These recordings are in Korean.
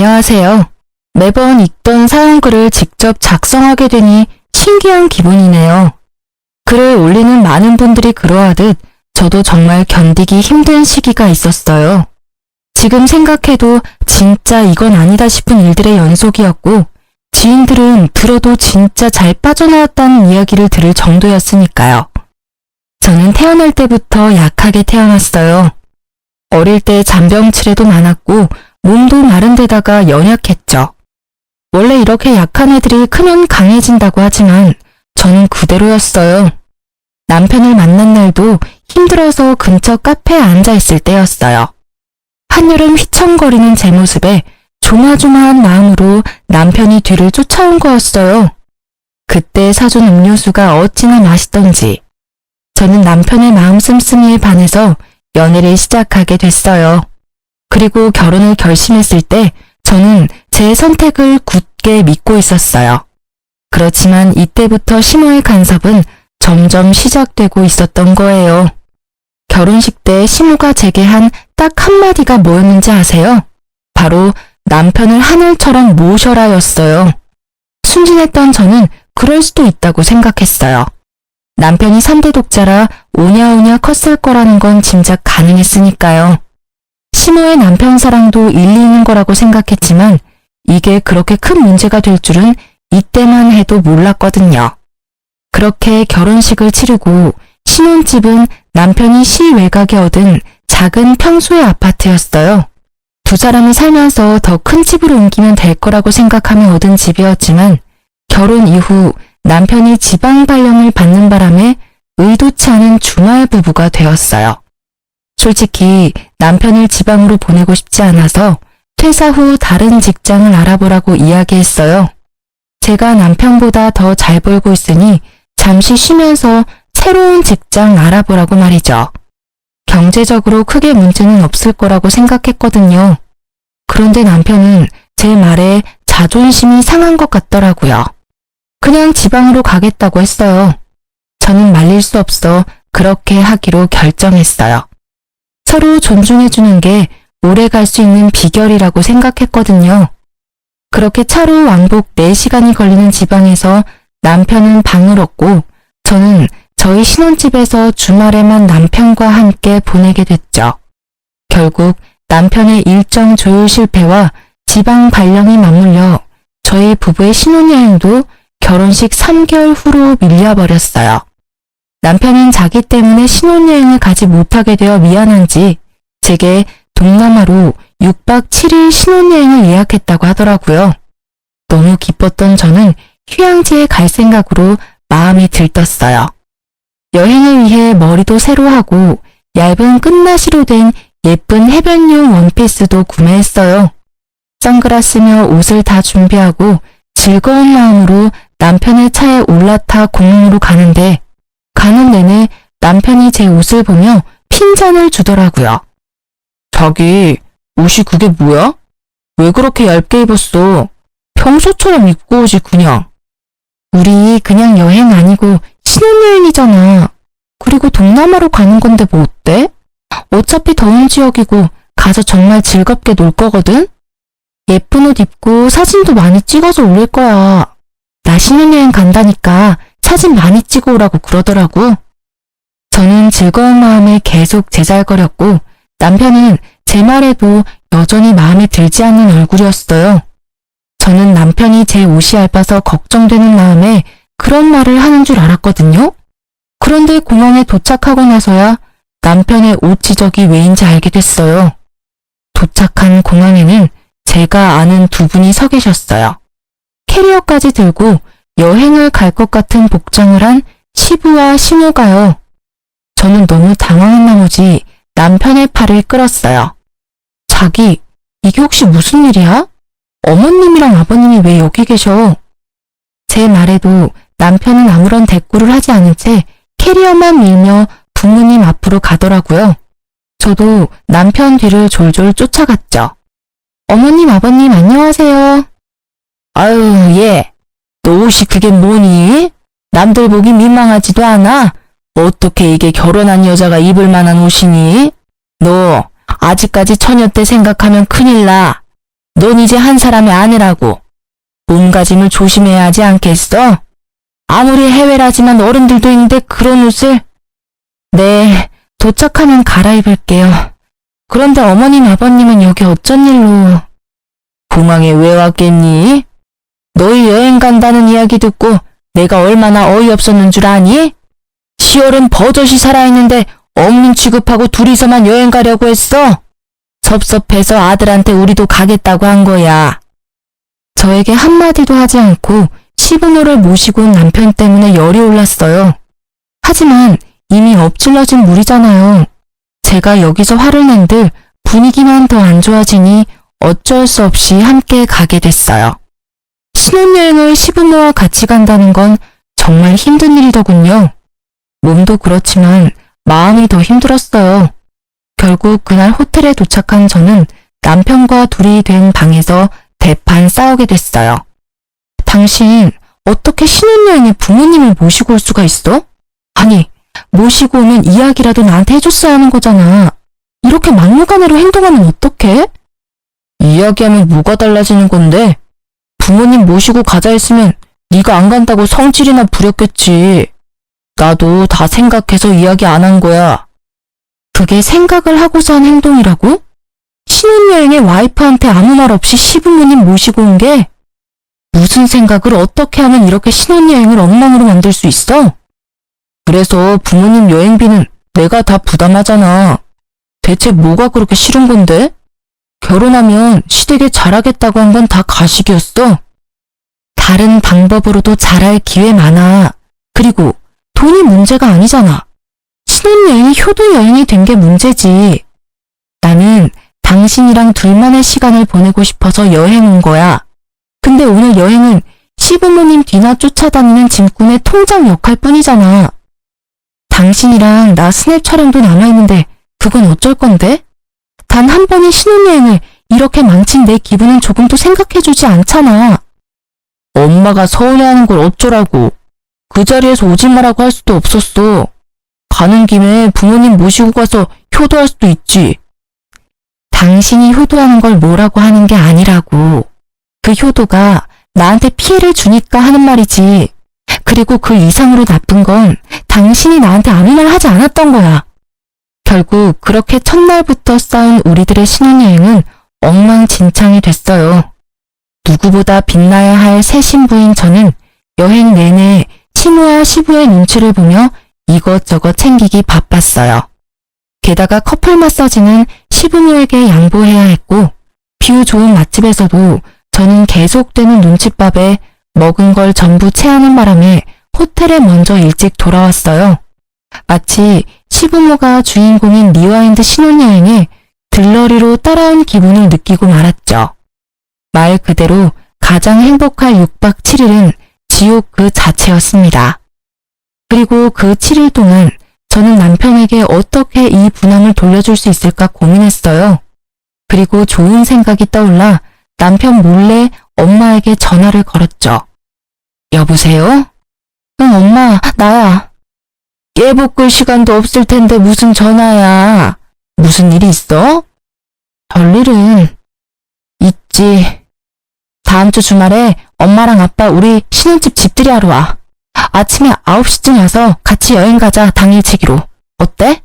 안녕하세요. 매번 읽던 사연글을 직접 작성하게 되니 신기한 기분이네요. 글을 올리는 많은 분들이 그러하듯 저도 정말 견디기 힘든 시기가 있었어요. 지금 생각해도 진짜 이건 아니다 싶은 일들의 연속이었고 지인들은 들어도 진짜 잘 빠져나왔다는 이야기를 들을 정도였으니까요. 저는 태어날 때부터 약하게 태어났어요. 어릴 때 잔병치레도 많았고 몸도 마른 데다가 연약했죠. 원래 이렇게 약한 애들이 크면 강해진다고 하지만 저는 그대로였어요. 남편을 만난 날도 힘들어서 근처 카페에 앉아있을 때였어요. 한여름 휘청거리는 제 모습에 조마조마한 마음으로 남편이 뒤를 쫓아온 거였어요. 그때 사준 음료수가 어찌나 맛있던지 저는 남편의 마음 씀씀이에 반해서 연애를 시작하게 됐어요. 그리고 결혼을 결심했을 때 저는 제 선택을 굳게 믿고 있었어요. 그렇지만 이때부터 심호의 간섭은 점점 시작되고 있었던 거예요. 결혼식 때 심호가 제게 한 딱 한마디가 뭐였는지 아세요? 바로 남편을 하늘처럼 모셔라 였어요. 순진했던 저는 그럴 수도 있다고 생각했어요. 남편이 3대 독자라 오냐오냐 컸을 거라는 건 짐작 가능했으니까요. 심호의 남편 사랑도 일리 있는 거라고 생각했지만 이게 그렇게 큰 문제가 될 줄은 이때만 해도 몰랐거든요. 그렇게 결혼식을 치르고 신혼집은 남편이 시외곽에 얻은 작은 평소의 아파트였어요. 두 사람이 살면서 더 큰 집으로 옮기면 될 거라고 생각하며 얻은 집이었지만 결혼 이후 남편이 지방 발령을 받는 바람에 의도치 않은 주말 부부가 되었어요. 솔직히 남편을 지방으로 보내고 싶지 않아서 퇴사 후 다른 직장을 알아보라고 이야기했어요. 제가 남편보다 더 잘 벌고 있으니 잠시 쉬면서 새로운 직장 알아보라고 말이죠. 경제적으로 크게 문제는 없을 거라고 생각했거든요. 그런데 남편은 제 말에 자존심이 상한 것 같더라고요. 그냥 지방으로 가겠다고 했어요. 저는 말릴 수 없어 그렇게 하기로 결정했어요. 서로 존중해주는 게 오래 갈 수 있는 비결이라고 생각했거든요. 그렇게 차로 왕복 4시간이 걸리는 지방에서 남편은 방을 얻고 저는 저희 신혼집에서 주말에만 남편과 함께 보내게 됐죠. 결국 남편의 일정 조율 실패와 지방 발령이 맞물려 저희 부부의 신혼여행도 결혼식 3개월 후로 밀려버렸어요. 남편은 자기 때문에 신혼여행을 가지 못하게 되어 미안한지 제게 동남아로 6박 7일 신혼여행을 예약했다고 하더라고요. 너무 기뻤던 저는 휴양지에 갈 생각으로 마음이 들떴어요. 여행을 위해 머리도 새로 하고 얇은 끝나시로 된 예쁜 해변용 원피스도 구매했어요. 선글라스며 옷을 다 준비하고 즐거운 마음으로 남편의 차에 올라타 공항으로 가는데 가는 내내 남편이 제 옷을 보며 핀잔을 주더라고요. 자기, 옷이 그게 뭐야? 왜 그렇게 얇게 입었어? 평소처럼 입고 오지 그냥. 우리 그냥 여행 아니고 신혼여행이잖아. 그리고 동남아로 가는 건데 뭐 어때? 어차피 더운 지역이고 가서 정말 즐겁게 놀 거거든? 예쁜 옷 입고 사진도 많이 찍어서 올릴 거야. 나 신혼여행 간다니까 사진 많이 찍어 오라고 그러더라고. 저는 즐거운 마음에 계속 제잘거렸고 남편은 제 말에도 여전히 마음에 들지 않는 얼굴이었어요. 저는 남편이 제 옷이 얇아서 걱정되는 마음에 그런 말을 하는 줄 알았거든요. 그런데 공항에 도착하고 나서야 남편의 옷 지적이 왜인지 알게 됐어요. 도착한 공항에는 제가 아는 두 분이 서 계셨어요. 캐리어까지 들고 여행을 갈 것 같은 복장을 한 시부와 심호가요. 저는 너무 당황한 나머지 남편의 팔을 끌었어요. 자기, 이게 혹시 무슨 일이야? 어머님이랑 아버님이 왜 여기 계셔? 제 말에도 남편은 아무런 대꾸를 하지 않은 채 캐리어만 밀며 부모님 앞으로 가더라고요. 저도 남편 뒤를 졸졸 쫓아갔죠. 어머님, 아버님 안녕하세요. 아유, 얘, 너 옷이 그게 뭐니? 남들 보기 민망하지도 않아? 어떻게 이게 결혼한 여자가 입을 만한 옷이니? 너 아직까지 처녀 때 생각하면 큰일 나. 넌 이제 한 사람의 아내라고. 몸가짐을 조심해야 하지 않겠어? 아무리 해외라지만 어른들도 있는데 그런 옷을. 네, 도착하면 갈아입을게요. 그런데 어머님, 아버님은 여기 어쩐 일로? 공항에 왜 왔겠니? 너희 여행 간다는 이야기 듣고 내가 얼마나 어이없었는 줄 아니? 10월은 버젓이 살아있는데 없는 취급하고 둘이서만 여행 가려고 했어. 섭섭해서 아들한테 우리도 가겠다고 한 거야. 저에게 한마디도 하지 않고 시부모를 모시고 온 남편 때문에 열이 올랐어요. 하지만 이미 엎질러진 물이잖아요. 제가 여기서 화를 낸들 분위기만 더 안 좋아지니 어쩔 수 없이 함께 가게 됐어요. 신혼여행을 시부모와 같이 간다는 건 정말 힘든 일이더군요. 몸도 그렇지만 마음이 더 힘들었어요. 결국 그날 호텔에 도착한 저는 남편과 둘이 된 방에서 대판 싸우게 됐어요. 당신 어떻게 신혼여행에 부모님을 모시고 올 수가 있어? 아니, 모시고 오면 이야기라도 나한테 해줬어야 하는 거잖아. 이렇게 막무가내로 행동하면 어떡해? 이야기하면 뭐가 달라지는 건데? 부모님 모시고 가자 했으면 네가 안 간다고 성질이나 부렸겠지. 나도 다 생각해서 이야기 안 한 거야. 그게 생각을 하고서 한 행동이라고? 신혼여행에 와이프한테 아무 말 없이 시부모님 모시고 온 게? 무슨 생각을 어떻게 하면 이렇게 신혼여행을 엉망으로 만들 수 있어? 그래서 부모님 여행비는 내가 다 부담하잖아. 대체 뭐가 그렇게 싫은 건데? 결혼하면 시댁에 잘하겠다고 한 건 다 가식이었어. 다른 방법으로도 잘할 기회 많아. 그리고 돈이 문제가 아니잖아. 신혼여행이 효도여행이 된 게 문제지. 나는 당신이랑 둘만의 시간을 보내고 싶어서 여행 온 거야. 근데 오늘 여행은 시부모님 뒤나 쫓아다니는 짐꾼의 통장 역할 뿐이잖아. 당신이랑 나 스냅 촬영도 남아있는데 그건 어쩔 건데? 단 한 번의 신혼여행을 이렇게 망친 내 기분은 조금도 생각해주지 않잖아. 엄마가 서운해하는 걸 어쩌라고. 그 자리에서 오지 마라고 할 수도 없었어. 가는 김에 부모님 모시고 가서 효도할 수도 있지. 당신이 효도하는 걸 뭐라고 하는 게 아니라고. 그 효도가 나한테 피해를 주니까 하는 말이지. 그리고 그 이상으로 나쁜 건 당신이 나한테 아무 말 하지 않았던 거야. 결국 그렇게 첫날부터 쌓은 우리들의 신혼여행은 엉망진창이 됐어요. 누구보다 빛나야 할 새 신부인 저는 여행 내내 신우와 시부의 눈치를 보며 이것저것 챙기기 바빴어요. 게다가 커플 마사지는 시부모에게 양보해야 했고 뷰 좋은 맛집에서도 저는 계속되는 눈칫밥에 먹은 걸 전부 체하는 바람에 호텔에 먼저 일찍 돌아왔어요. 마치 시부모가 주인공인 리와인드 신혼여행에 들러리로 따라온 기분을 느끼고 말았죠. 말 그대로 가장 행복할 6박 7일은 지옥 그 자체였습니다. 그리고 그 7일 동안 저는 남편에게 어떻게 이 분함을 돌려줄 수 있을까 고민했어요. 그리고 좋은 생각이 떠올라 남편 몰래 엄마에게 전화를 걸었죠. 여보세요? 응, 엄마, 나야. 깨복 끌 시간도 없을 텐데 무슨 전화야. 무슨 일이 있어? 별일은 있지. 다음 주 주말에 엄마랑 아빠 우리 신혼집 집들이 하러 와. 아침에 9시쯤 와서 같이 여행 가자, 당일치기로. 어때?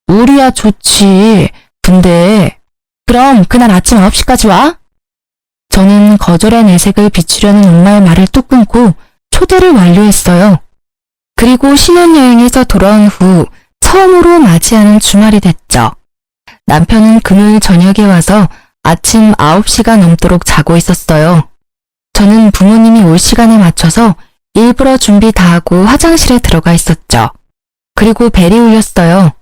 우리야 좋지. 근데 그럼 그날 아침 9시까지 와? 저는 거절의 내색을 비추려는 엄마의 말을 뚝 끊고 초대를 완료했어요. 그리고 신혼여행에서 돌아온 후 처음으로 맞이하는 주말이 됐죠. 남편은 금요일 저녁에 와서 아침 9시가 넘도록 자고 있었어요. 저는 부모님이 올 시간에 맞춰서 일부러 준비 다 하고 화장실에 들어가 있었죠. 그리고 벨이 울렸어요.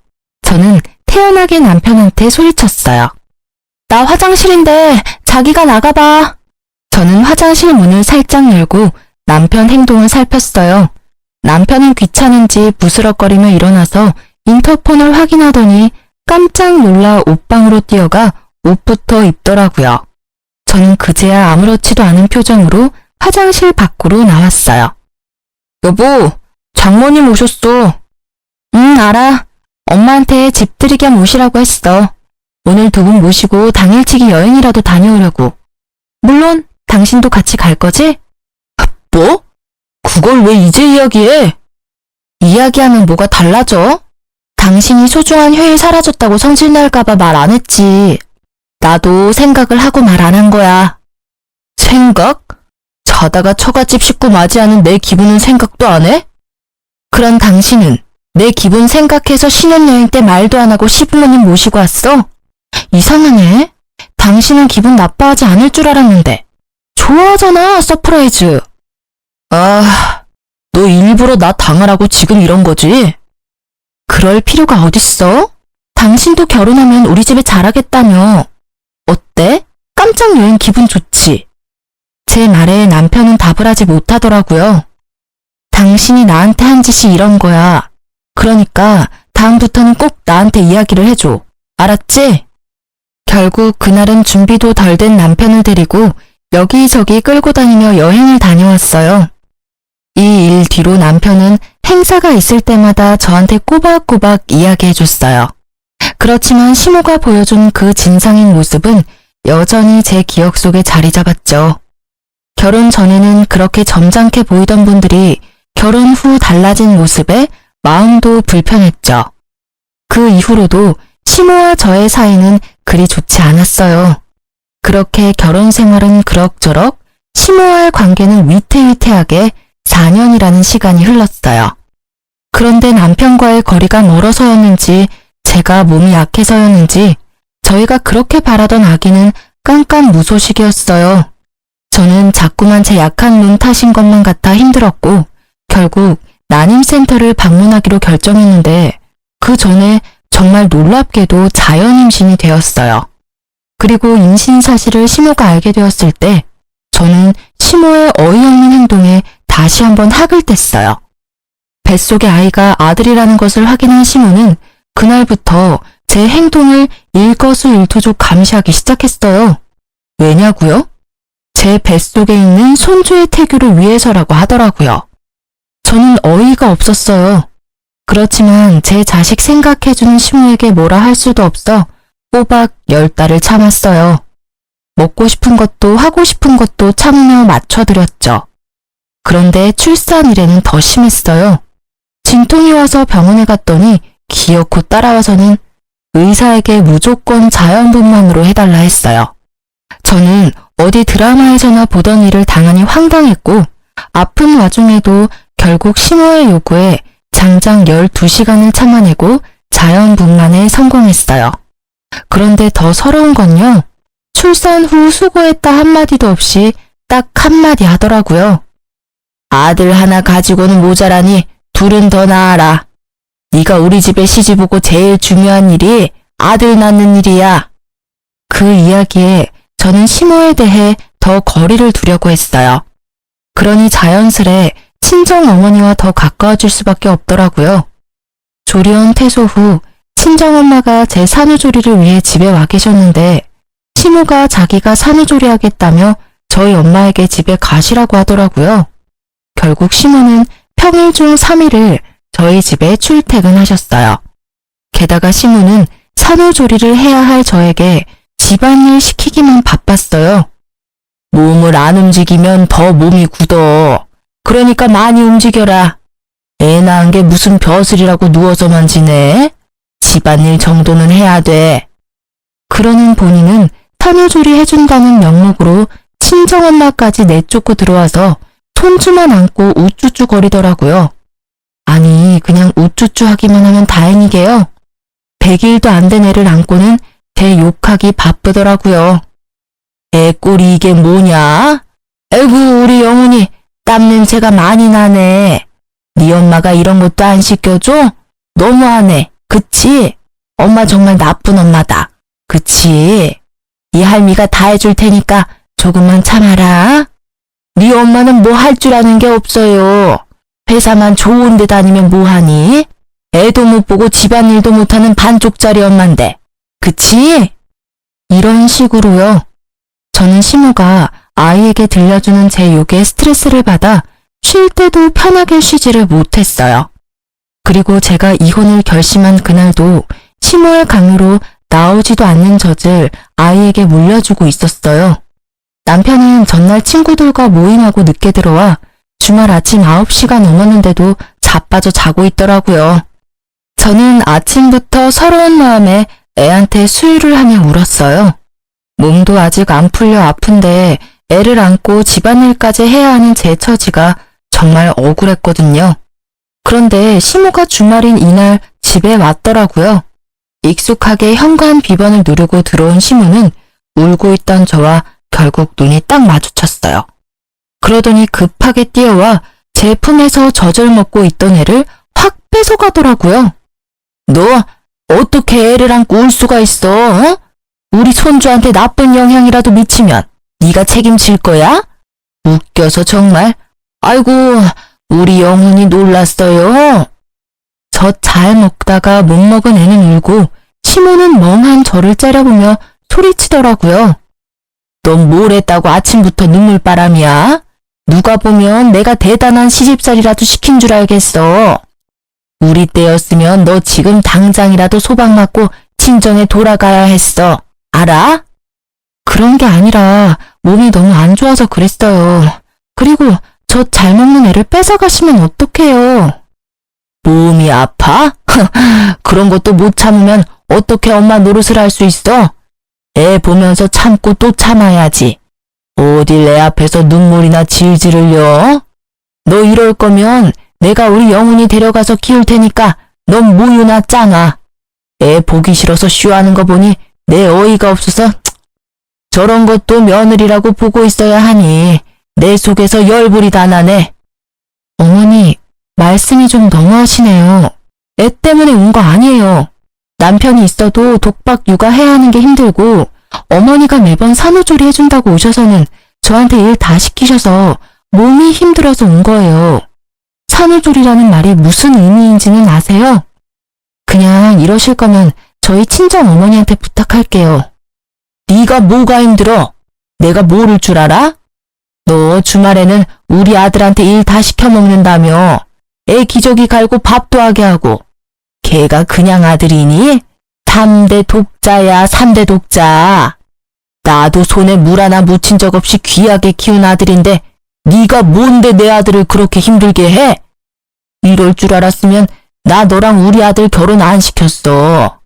저는 태연하게 남편한테 소리쳤어요. 나 화장실인데 자기가 나가봐. 저는 화장실 문을 살짝 열고 남편 행동을 살폈어요. 남편은 귀찮은지 부스럭거리며 일어나서 인터폰을 확인하더니 깜짝 놀라 옷방으로 뛰어가 옷부터 입더라고요. 저는 그제야 아무렇지도 않은 표정으로 화장실 밖으로 나왔어요. 여보, 장모님 오셨어. 응, 알아. 엄마한테 집들이 겸 오시라고 했어. 오늘 두 분 모시고 당일치기 여행이라도 다녀오려고. 물론 당신도 같이 갈 거지? 뭐? 그걸 왜 이제 이야기해? 이야기하면 뭐가 달라져? 당신이 소중한 휴일 사라졌다고 성질날까봐 말 안 했지. 나도 생각을 하고 말 안 한 거야. 생각? 자다가 처갓집 식구 맞이하는 내 기분은 생각도 안 해? 그런 당신은 내 기분 생각해서 신혼여행 때 말도 안 하고 시부모님 모시고 왔어? 이상하네. 당신은 기분 나빠하지 않을 줄 알았는데. 좋아하잖아, 서프라이즈. 아, 너 일부러 나 당하라고 지금 이런 거지? 그럴 필요가 어딨어? 당신도 결혼하면 우리 집에 잘하겠다며. 어때? 깜짝 여행 기분 좋지? 제 말에 남편은 답을 하지 못하더라고요. 당신이 나한테 한 짓이 이런 거야. 그러니까 다음부터는 꼭 나한테 이야기를 해줘. 알았지? 결국 그날은 준비도 덜 된 남편을 데리고 여기저기 끌고 다니며 여행을 다녀왔어요. 이 일 뒤로 남편은 행사가 있을 때마다 저한테 꼬박꼬박 이야기해줬어요. 그렇지만 시모가 보여준 그 진상인 모습은 여전히 제 기억 속에 자리 잡았죠. 결혼 전에는 그렇게 점잖게 보이던 분들이 결혼 후 달라진 모습에 마음도 불편했죠. 그 이후로도 시모와 저의 사이는 그리 좋지 않았어요. 그렇게 결혼 생활은 그럭저럭, 시모와의 관계는 위태위태하게 4년이라는 시간이 흘렀어요. 그런데 남편과의 거리가 멀어서였는지 제가 몸이 약해서였는지 저희가 그렇게 바라던 아기는 깜깜무소식이었어요. 저는 자꾸만 제 약한 눈 탓인 것만 같아 힘들었고 결국 난임센터를 방문하기로 결정했는데 그 전에 정말 놀랍게도 자연 임신이 되었어요. 그리고 임신 사실을 시모가 알게 되었을 때 저는 시모의 어이없는 행동에 다시 한번 학을 뗐어요. 뱃속의 아이가 아들이라는 것을 확인한 시모는 그날부터 제 행동을 일거수일투족 감시하기 시작했어요. 왜냐고요? 제 뱃속에 있는 손주의 태교를 위해서라고 하더라고요. 저는 어이가 없었어요. 그렇지만 제 자식 생각해주는 시모에게 뭐라 할 수도 없어 꼬박 10달을 참았어요. 먹고 싶은 것도 하고 싶은 것도 참으며 맞춰드렸죠. 그런데 출산일에는 더 심했어요. 진통이 와서 병원에 갔더니 기어코 따라와서는 의사에게 무조건 자연분만으로 해달라 했어요. 저는 어디 드라마에서나 보던 일을 당하니 황당했고 아픈 와중에도 결국 시모의 요구에 장장 12시간을 참아내고 자연분만에 성공했어요. 그런데 더 서러운 건요. 출산 후 수고했다 한마디도 없이 딱 한마디 하더라고요. 아들 하나 가지고는 모자라니 둘은 더 낳아라. 네가 우리 집에 시집 오고 제일 중요한 일이 아들 낳는 일이야. 그 이야기에 저는 시모에 대해 더 거리를 두려고 했어요. 그러니 자연스레 친정어머니와 더 가까워질 수밖에 없더라고요. 조리원 퇴소 후 친정엄마가 제 산후조리를 위해 집에 와 계셨는데 시모가 자기가 산후조리 하겠다며 저희 엄마에게 집에 가시라고 하더라고요. 결국 시모는 평일 중 3일을 저희 집에 출퇴근하셨어요. 게다가 시모는 산후조리를 해야 할 저에게 집안일 시키기만 바빴어요. 몸을 안 움직이면 더 몸이 굳어. 그러니까 많이 움직여라. 애 낳은 게 무슨 벼슬이라고 누워서만 지내? 집안일 정도는 해야 돼. 그러는 본인은 산후조리 해준다는 명목으로 친정엄마까지 내쫓고 들어와서 손주만 안고 우쭈쭈 거리더라고요. 아니 그냥 우쭈쭈 하기만 하면 다행이게요. 100일도 안 된 애를 안고는 제 욕하기 바쁘더라고요. 애 꼴이 이게 뭐냐? 아이고 우리 영훈이 땀 냄새가 많이 나네. 네 엄마가 이런 것도 안 시켜줘? 너무하네. 그치? 엄마 정말 나쁜 엄마다. 그치? 이 할미가 다 해줄 테니까 조금만 참아라. 네 엄마는 뭐 할 줄 아는 게 없어요. 회사만 좋은 데 다니면 뭐하니? 애도 못 보고 집안일도 못하는 반쪽짜리 엄만데. 그치? 이런 식으로요. 저는 시모가 아이에게 들려주는 제 욕에 스트레스를 받아 쉴 때도 편하게 쉬지를 못했어요. 그리고 제가 이혼을 결심한 그날도 시모의 강요로 나오지도 않는 젖을 아이에게 물려주고 있었어요. 남편은 전날 친구들과 모임하고 늦게 들어와 주말 아침 9시가 넘었는데도 자빠져 자고 있더라고요. 저는 아침부터 서러운 마음에 애한테 수유를 하며 울었어요. 몸도 아직 안 풀려 아픈데 애를 안고 집안일까지 해야 하는 제 처지가 정말 억울했거든요. 그런데 시모가 주말인 이날 집에 왔더라고요. 익숙하게 현관 비번을 누르고 들어온 시모는 울고 있던 저와 결국 눈이 딱 마주쳤어요. 그러더니 급하게 뛰어와 제 품에서 젖을 먹고 있던 애를 확 뺏어가더라고요. 너 어떻게 애를 안고 울 수가 있어? 어? 우리 손주한테 나쁜 영향이라도 미치면 네가 책임질 거야? 웃겨서 정말. 아이고, 우리 영훈이 놀랐어요. 젖 잘 먹다가 못 먹은 애는 울고 시모는 멍한 저를 째려보며 소리치더라고요. 넌 뭘 했다고 아침부터 눈물바람이야? 누가 보면 내가 대단한 시집살이라도 시킨 줄 알겠어. 우리 때였으면 너 지금 당장이라도 소박 맞고 친정에 돌아가야 했어. 알아? 그런 게 아니라 몸이 너무 안 좋아서 그랬어요. 그리고 젖 잘 먹는 애를 뺏어가시면 어떡해요? 몸이 아파? 그런 것도 못 참으면 어떻게 엄마 노릇을 할 수 있어? 애 보면서 참고 또 참아야지. 어딜 내 앞에서 눈물이나 질질 흘려? 너 이럴 거면 내가 우리 영훈이 데려가서 키울 테니까 넌 모유나 짱아. 애 보기 싫어서 쉬하는 거 보니 내 어이가 없어서 저런 것도 며느리라고 보고 있어야 하니 내 속에서 열불이 다 나네. 어머니, 말씀이 좀 너무하시네요. 애 때문에 온 거 아니에요. 남편이 있어도 독박 육아해야 하는 게 힘들고 어머니가 매번 산후조리 해준다고 오셔서는 저한테 일 다 시키셔서 몸이 힘들어서 온 거예요. 산후조리라는 말이 무슨 의미인지는 아세요? 그냥 이러실 거면 저희 친정 어머니한테 부탁할게요. 네가 뭐가 힘들어? 내가 모를 줄 알아? 너 주말에는 우리 아들한테 일 다 시켜 먹는다며. 애 기저귀 갈고 밥도 하게 하고. 걔가 그냥 아들이니? 3대 독자야, 3대 독자. 나도 손에 물 하나 묻힌 적 없이 귀하게 키운 아들인데 네가 뭔데 내 아들을 그렇게 힘들게 해? 이럴 줄 알았으면 나 너랑 우리 아들 결혼 안 시켰어.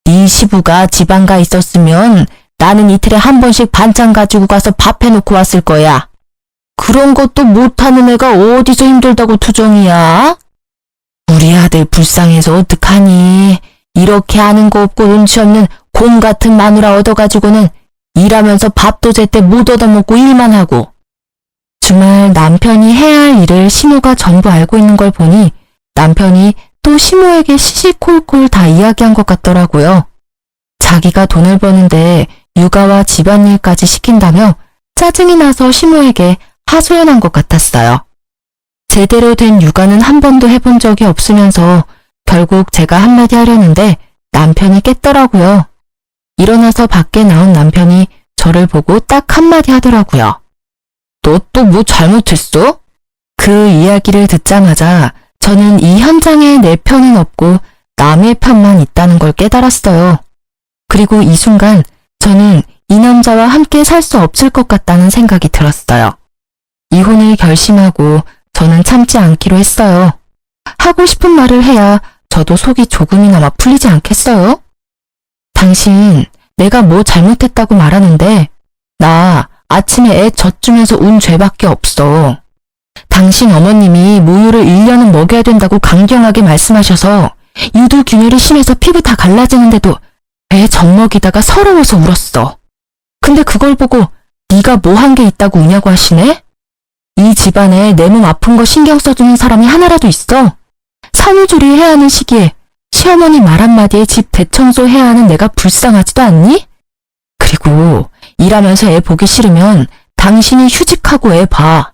네 시부가 지방 가 있었으면 나는 이틀에 한 번씩 반찬 가지고 가서 밥 해놓고 왔을 거야. 그런 것도 못하는 애가 어디서 힘들다고 투정이야? 우리 아들 불쌍해서 어떡하니? 이렇게 아는 거 없고 눈치 없는 곰 같은 마누라 얻어가지고는 일하면서 밥도 제때 못 얻어먹고 일만 하고. 주말 남편이 해야 할 일을 시모가 전부 알고 있는 걸 보니 남편이 또 시모에게 시시콜콜 다 이야기한 것 같더라고요. 자기가 돈을 버는데 육아와 집안일까지 시킨다며 짜증이 나서 시모에게 하소연한 것 같았어요. 제대로 된 육아는 한 번도 해본 적이 없으면서 결국 제가 한마디 하려는데 남편이 깼더라고요. 일어나서 밖에 나온 남편이 저를 보고 딱 한마디 하더라고요. 너 또 뭐 잘못했어? 그 이야기를 듣자마자 저는 이 현장에 내 편은 없고 남의 편만 있다는 걸 깨달았어요. 그리고 이 순간 저는 이 남자와 함께 살 수 없을 것 같다는 생각이 들었어요. 이혼을 결심하고 저는 참지 않기로 했어요. 하고 싶은 말을 해야 저도 속이 조금이나마 풀리지 않겠어요? 당신, 내가 뭐 잘못했다고 말하는데 나 아침에 애 젖주면서 운 죄밖에 없어. 당신 어머님이 모유를 1년은 먹여야 된다고 강경하게 말씀하셔서 유두균열이 심해서 피부 다 갈라지는데도 애 젖먹이다가 서러워서 울었어. 근데 그걸 보고 네가 뭐 한 게 있다고 우냐고 하시네? 이 집안에 내 몸 아픈 거 신경 써주는 사람이 하나라도 있어? 산후조리 해야 하는 시기에 시어머니 말 한마디에 집 대청소 해야 하는 내가 불쌍하지도 않니? 그리고 일하면서 애 보기 싫으면 당신이 휴직하고 애 봐.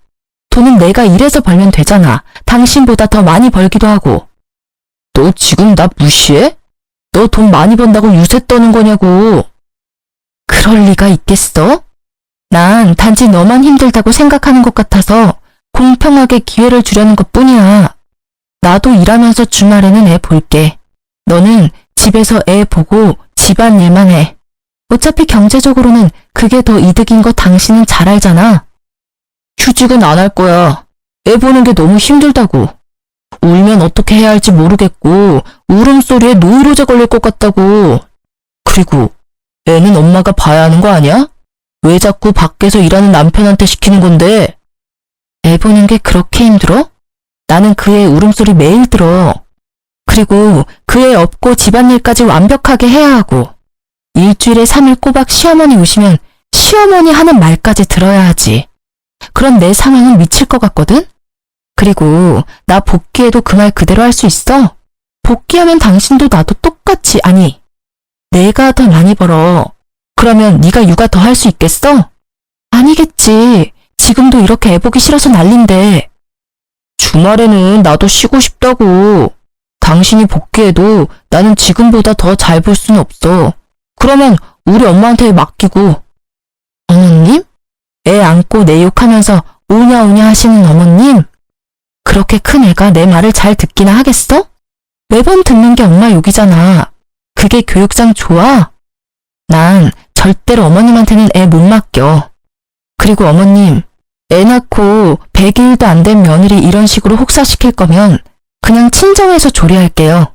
돈은 내가 일해서 벌면 되잖아. 당신보다 더 많이 벌기도 하고. 너 지금 나 무시해? 너 돈 많이 번다고 유세 떠는 거냐고. 그럴 리가 있겠어? 난 단지 너만 힘들다고 생각하는 것 같아서 공평하게 기회를 주려는 것뿐이야. 나도 일하면서 주말에는 애 볼게. 너는 집에서 애 보고 집안일만 해. 어차피 경제적으로는 그게 더 이득인 거 당신은 잘 알잖아. 휴직은 안 할 거야. 애 보는 게 너무 힘들다고. 울면 어떻게 해야 할지 모르겠고 울음소리에 노이로제 걸릴 것 같다고. 그리고 애는 엄마가 봐야 하는 거 아니야? 왜 자꾸 밖에서 일하는 남편한테 시키는 건데? 애 보는 게 그렇게 힘들어? 나는 그 애 울음소리 매일 들어. 그리고 그 애 업고 집안일까지 완벽하게 해야 하고 일주일에 3일 꼬박 시어머니 오시면 시어머니 하는 말까지 들어야 하지. 그런 내 상황은 미칠 것 같거든? 그리고 나 복귀해도 그 말 그대로 할 수 있어? 복귀하면 당신도 나도 똑같이, 아니, 내가 더 많이 벌어. 그러면 네가 육아 더 할 수 있겠어? 아니겠지. 지금도 이렇게 애 보기 싫어서 난린데. 주말에는 나도 쉬고 싶다고. 당신이 복귀해도 나는 지금보다 더 잘 벌 수는 없어. 그러면 우리 엄마한테 맡기고. 어머님? 애 안고 내 욕하면서 오냐오냐 하시는 어머님? 그렇게 큰 애가 내 말을 잘 듣기나 하겠어? 매번 듣는 게 엄마 욕이잖아. 그게 교육상 좋아? 난 절대로 어머님한테는 애 못 맡겨. 그리고 어머님, 애 낳고 100일도 안 된 며느리 이런 식으로 혹사시킬 거면 그냥 친정에서 조리할게요.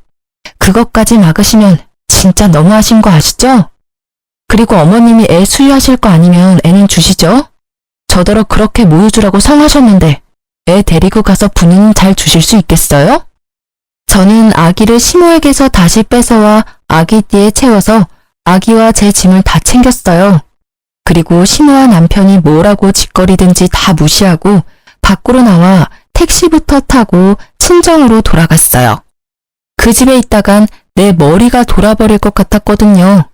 그것까지 막으시면 진짜 너무하신 거 아시죠? 그리고 어머님이 애 수유하실 거 아니면 애는 주시죠? 저더러 그렇게 모유주라고 성하셨는데 애 데리고 가서 분유는 잘 주실 수 있겠어요? 저는 아기를 시모에게서 다시 뺏어와 아기띠에 채워서 아기와 제 짐을 다 챙겼어요. 그리고 시모와 남편이 뭐라고 짓거리든지 다 무시하고 밖으로 나와 택시부터 타고 친정으로 돌아갔어요. 그 집에 있다간 내 머리가 돌아버릴 것 같았거든요.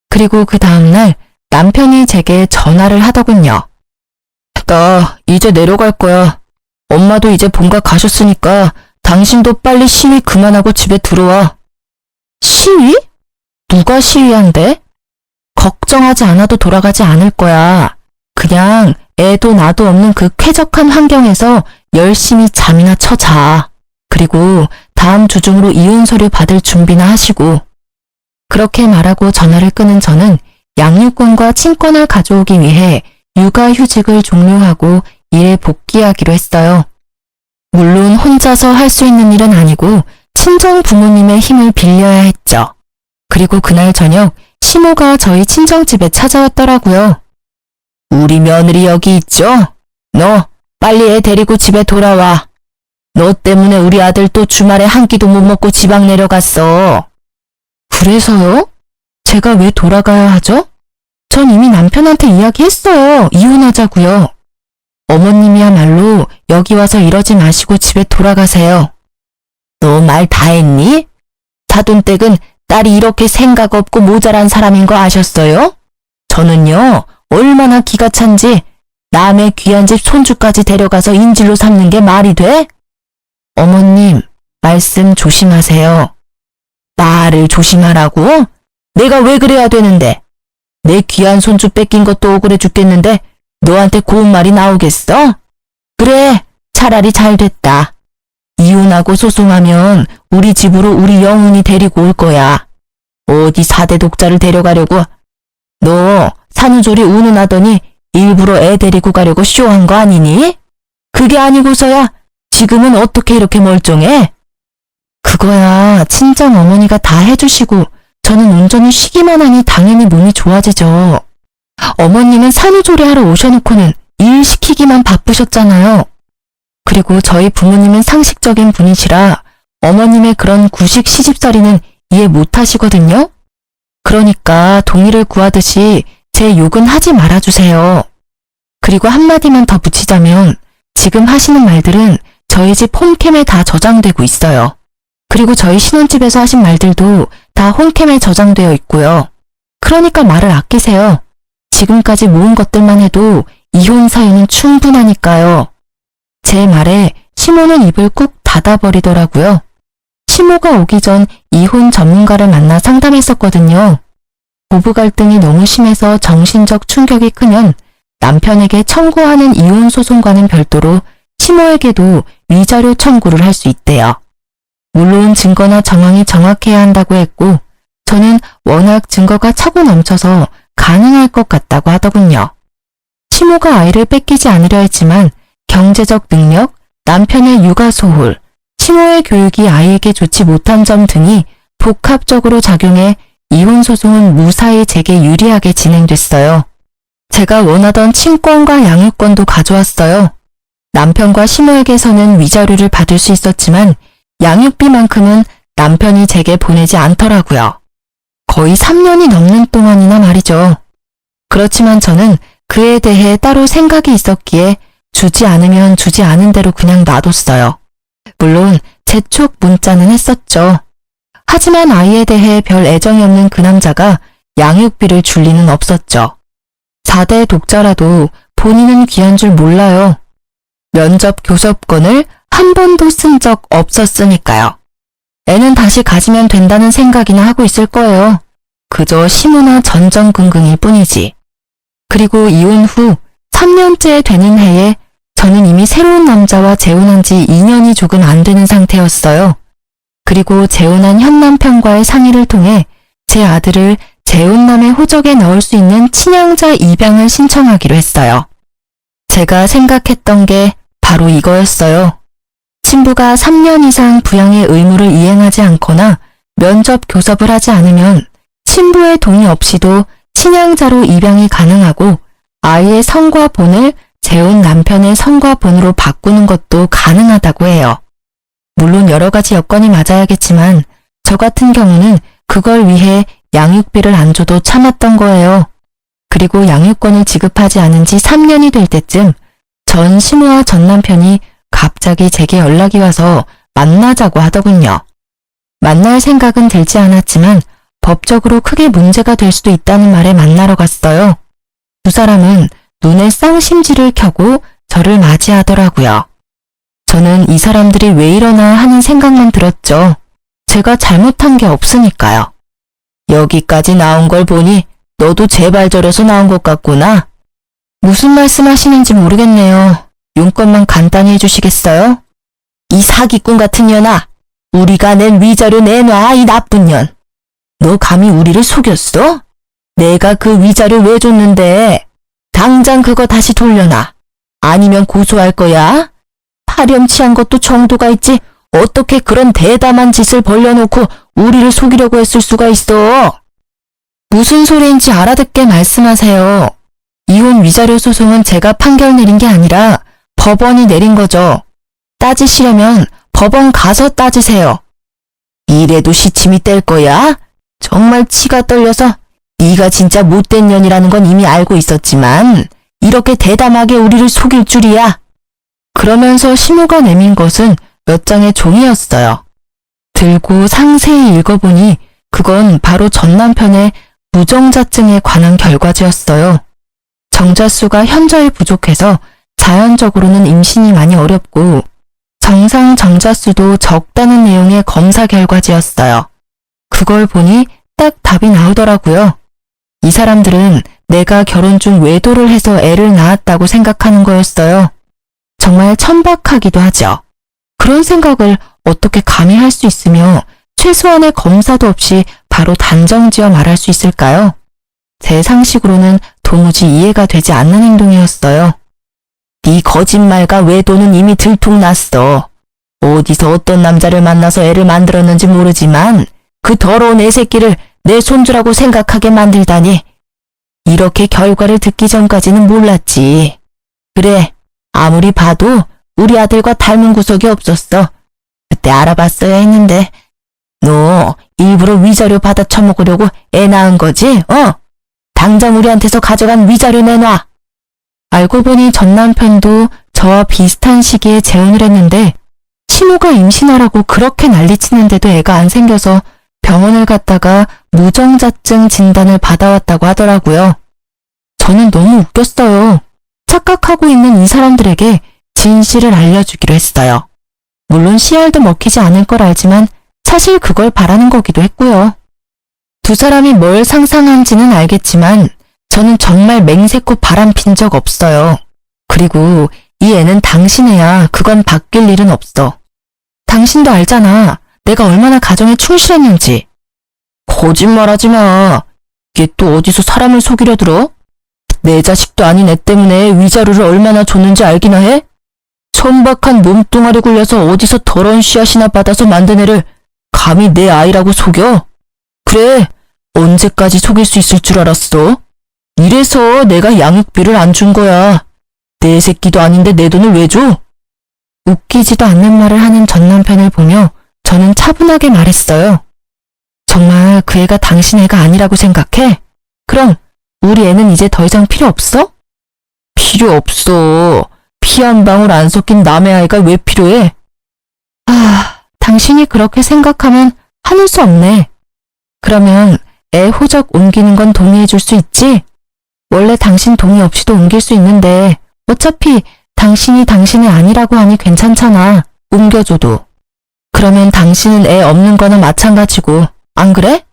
그리고 그 다음날 남편이 제게 전화를 하더군요. 나 이제 내려갈 거야. 엄마도 이제 본가 가셨으니까 당신도 빨리 시위 그만하고 집에 들어와. 시위? 누가 시위한대? 걱정하지 않아도 돌아가지 않을 거야. 그냥 애도 나도 없는 그 쾌적한 환경에서 열심히 잠이나 쳐자. 그리고 다음 주 중으로 이혼 서류 받을 준비나 하시고. 그렇게 말하고 전화를 끊은 저는 양육권과 친권을 가져오기 위해 육아휴직을 종료하고 일에 복귀하기로 했어요. 물론 혼자서 할 수 있는 일은 아니고 친정 부모님의 힘을 빌려야 했죠. 그리고 그날 저녁 시모가 저희 친정집에 찾아왔더라고요. 우리 며느리 여기 있죠? 너 빨리 애 데리고 집에 돌아와. 너 때문에 우리 아들 또 주말에 한 끼도 못 먹고 지방 내려갔어. 그래서요? 제가 왜 돌아가야 하죠? 전 이미 남편한테 이야기했어요. 이혼하자고요. 어머님이야말로 여기 와서 이러지 마시고 집에 돌아가세요. 너 말 다 했니? 사돈댁은 딸이 이렇게 생각 없고 모자란 사람인 거 아셨어요? 저는요, 얼마나 기가 찬지 남의 귀한 집 손주까지 데려가서 인질로 삼는 게 말이 돼? 어머님, 말씀 조심하세요. 말을 조심하라고? 내가 왜 그래야 되는데? 내 귀한 손주 뺏긴 것도 억울해 죽겠는데 너한테 고운 말이 나오겠어? 그래, 차라리 잘 됐다. 이혼하고 소송하면 우리 집으로 우리 영훈이 데리고 올 거야. 어디 4대 독자를 데려가려고? 너 산후조리 운운하더니 일부러 애 데리고 가려고 쇼한 거 아니니? 그게 아니고서야 지금은 어떻게 이렇게 멀쩡해? 그거야 친정 어머니가 다 해주시고 저는 온전히 쉬기만 하니 당연히 몸이 좋아지죠. 어머님은 산후조리하러 오셔놓고는 일 시키기만 바쁘셨잖아요. 그리고 저희 부모님은 상식적인 분이시라 어머님의 그런 구식 시집살이는 이해 못하시거든요. 그러니까 동의를 구하듯이 제 욕은 하지 말아주세요. 그리고 한마디만 더 붙이자면 지금 하시는 말들은 저희 집 홈캠에 다 저장되고 있어요. 그리고 저희 신혼집에서 하신 말들도 다 홈캠에 저장되어 있고요. 그러니까 말을 아끼세요. 지금까지 모은 것들만 해도 이혼 사유는 충분하니까요. 제 말에 시모는 입을 꾹 닫아버리더라고요. 시모가 오기 전 이혼 전문가를 만나 상담했었거든요. 부부 갈등이 너무 심해서 정신적 충격이 크면 남편에게 청구하는 이혼 소송과는 별도로 시모에게도 위자료 청구를 할 수 있대요. 물론 증거나 정황이 정확해야 한다고 했고 저는 워낙 증거가 차고 넘쳐서 가능할 것 같다고 하더군요. 시모가 아이를 뺏기지 않으려 했지만 경제적 능력, 남편의 육아 소홀, 시모의 교육이 아이에게 좋지 못한 점 등이 복합적으로 작용해 이혼 소송은 무사히 제게 유리하게 진행됐어요. 제가 원하던 친권과 양육권도 가져왔어요. 남편과 시모에게서는 위자료를 받을 수 있었지만 양육비만큼은 남편이 제게 보내지 않더라고요. 거의 3년이 넘는 동안이나 말이죠. 그렇지만 저는 그에 대해 따로 생각이 있었기에 주지 않으면 주지 않은 대로 그냥 놔뒀어요. 물론 재촉 문자는 했었죠. 하지만 아이에 대해 별 애정이 없는 그 남자가 양육비를 줄 리는 없었죠. 4대 독자라도 본인은 귀한 줄 몰라요. 면접 교섭권을 한 번도 쓴 적 없었으니까요. 애는 다시 가지면 된다는 생각이나 하고 있을 거예요. 그저 시무나 전전긍긍일 뿐이지. 그리고 이혼 후 3년째 되는 해에 저는 이미 새로운 남자와 재혼한 지 2년이 조금 안 되는 상태였어요. 그리고 재혼한 현 남편과의 상의를 통해 제 아들을 재혼남의 호적에 넣을 수 있는 친양자 입양을 신청하기로 했어요. 제가 생각했던 게 바로 이거였어요. 신부가 3년 이상 부양의 의무를 이행하지 않거나 면접 교섭을 하지 않으면 신부의 동의 없이도 친양자로 입양이 가능하고 아이의 성과 본을 재혼 남편의 성과 본으로 바꾸는 것도 가능하다고 해요. 물론 여러 가지 여건이 맞아야겠지만 저 같은 경우는 그걸 위해 양육비를 안 줘도 참았던 거예요. 그리고 양육권을 지급하지 않은 지 3년이 될 때쯤 전 시모와 전 남편이 갑자기 제게 연락이 와서 만나자고 하더군요. 만날 생각은 들지 않았지만 법적으로 크게 문제가 될 수도 있다는 말에 만나러 갔어요. 두 사람은 눈에 쌍심지를 켜고 저를 맞이하더라고요. 저는 이 사람들이 왜 이러나 하는 생각만 들었죠. 제가 잘못한 게 없으니까요. 여기까지 나온 걸 보니 너도 제발 저려서 나온 것 같구나. 무슨 말씀하시는지 모르겠네요. 용건만 간단히 해주시겠어요? 이 사기꾼 같은 년아, 우리가 낸 위자료 내놔, 이 나쁜 년. 너 감히 우리를 속였어? 내가 그 위자료 왜 줬는데? 당장 그거 다시 돌려놔. 아니면 고소할 거야? 파렴치한 것도 정도가 있지. 어떻게 그런 대담한 짓을 벌려놓고 우리를 속이려고 했을 수가 있어? 무슨 소리인지 알아듣게 말씀하세요. 이혼 위자료 소송은 제가 판결 내린 게 아니라 법원이 내린 거죠. 따지시려면 법원 가서 따지세요. 이래도 시침이 뗄 거야? 정말 치가 떨려서 네가 진짜 못된 년이라는 건 이미 알고 있었지만 이렇게 대담하게 우리를 속일 줄이야. 그러면서 시모가 내민 것은 몇 장의 종이였어요. 들고 상세히 읽어보니 그건 바로 전 남편의 무정자증에 관한 결과지였어요. 정자수가 현저히 부족해서 자연적으로는 임신이 많이 어렵고 정상 정자수도 적다는 내용의 검사 결과지였어요. 그걸 보니 딱 답이 나오더라고요. 이 사람들은 내가 결혼 중 외도를 해서 애를 낳았다고 생각하는 거였어요. 정말 천박하기도 하죠. 그런 생각을 어떻게 감히 할 수 있으며 최소한의 검사도 없이 바로 단정지어 말할 수 있을까요? 제 상식으로는 도무지 이해가 되지 않는 행동이었어요. 네 거짓말과 외도는 이미 들통났어. 어디서 어떤 남자를 만나서 애를 만들었는지 모르지만 그 더러운 애 새끼를 내 손주라고 생각하게 만들다니. 이렇게 결과를 듣기 전까지는 몰랐지. 그래, 아무리 봐도 우리 아들과 닮은 구석이 없었어. 그때 알아봤어야 했는데. 너 일부러 위자료 받아 처먹으려고 애 낳은 거지? 당장 우리한테서 가져간 위자료 내놔. 알고 보니 전 남편도 저와 비슷한 시기에 재혼을 했는데 시모가 임신하라고 그렇게 난리치는데도 애가 안 생겨서 병원을 갔다가 무정자증 진단을 받아왔다고 하더라고요. 저는 너무 웃겼어요. 착각하고 있는 이 사람들에게 진실을 알려주기로 했어요. 물론 씨알도 먹히지 않을 걸 알지만 사실 그걸 바라는 거기도 했고요. 두 사람이 뭘 상상한지는 알겠지만 저는 정말 맹세코 바람핀 적 없어요. 그리고 이 애는 당신 애야. 그건 바뀔 일은 없어. 당신도 알잖아. 내가 얼마나 가정에 충실했는지. 거짓말하지 마. 이게 또 어디서 사람을 속이려 들어? 내 자식도 아닌 애 때문에 위자료를 얼마나 줬는지 알기나 해? 천박한 몸뚱아리 굴려서 어디서 더러운 씨앗이나 받아서 만든 애를 감히 내 아이라고 속여? 그래, 언제까지 속일 수 있을 줄 알았어? 이래서 내가 양육비를 안 준 거야. 내 새끼도 아닌데 내 돈을 왜 줘? 웃기지도 않는 말을 하는 전 남편을 보며 저는 차분하게 말했어요. 정말 그 애가 당신 애가 아니라고 생각해? 그럼 우리 애는 이제 더 이상 필요 없어? 필요 없어. 피 한 방울 안 섞인 남의 아이가 왜 필요해? 당신이 그렇게 생각하면 하늘 수 없네. 그러면 애 호적 옮기는 건 동의해 줄 수 있지? 원래 당신 동의 없이도 옮길 수 있는데 어차피 당신이 당신의 아니라고 하니 괜찮잖아. 옮겨줘도. 그러면 당신은 애 없는 거나 마찬가지고, 안 그래?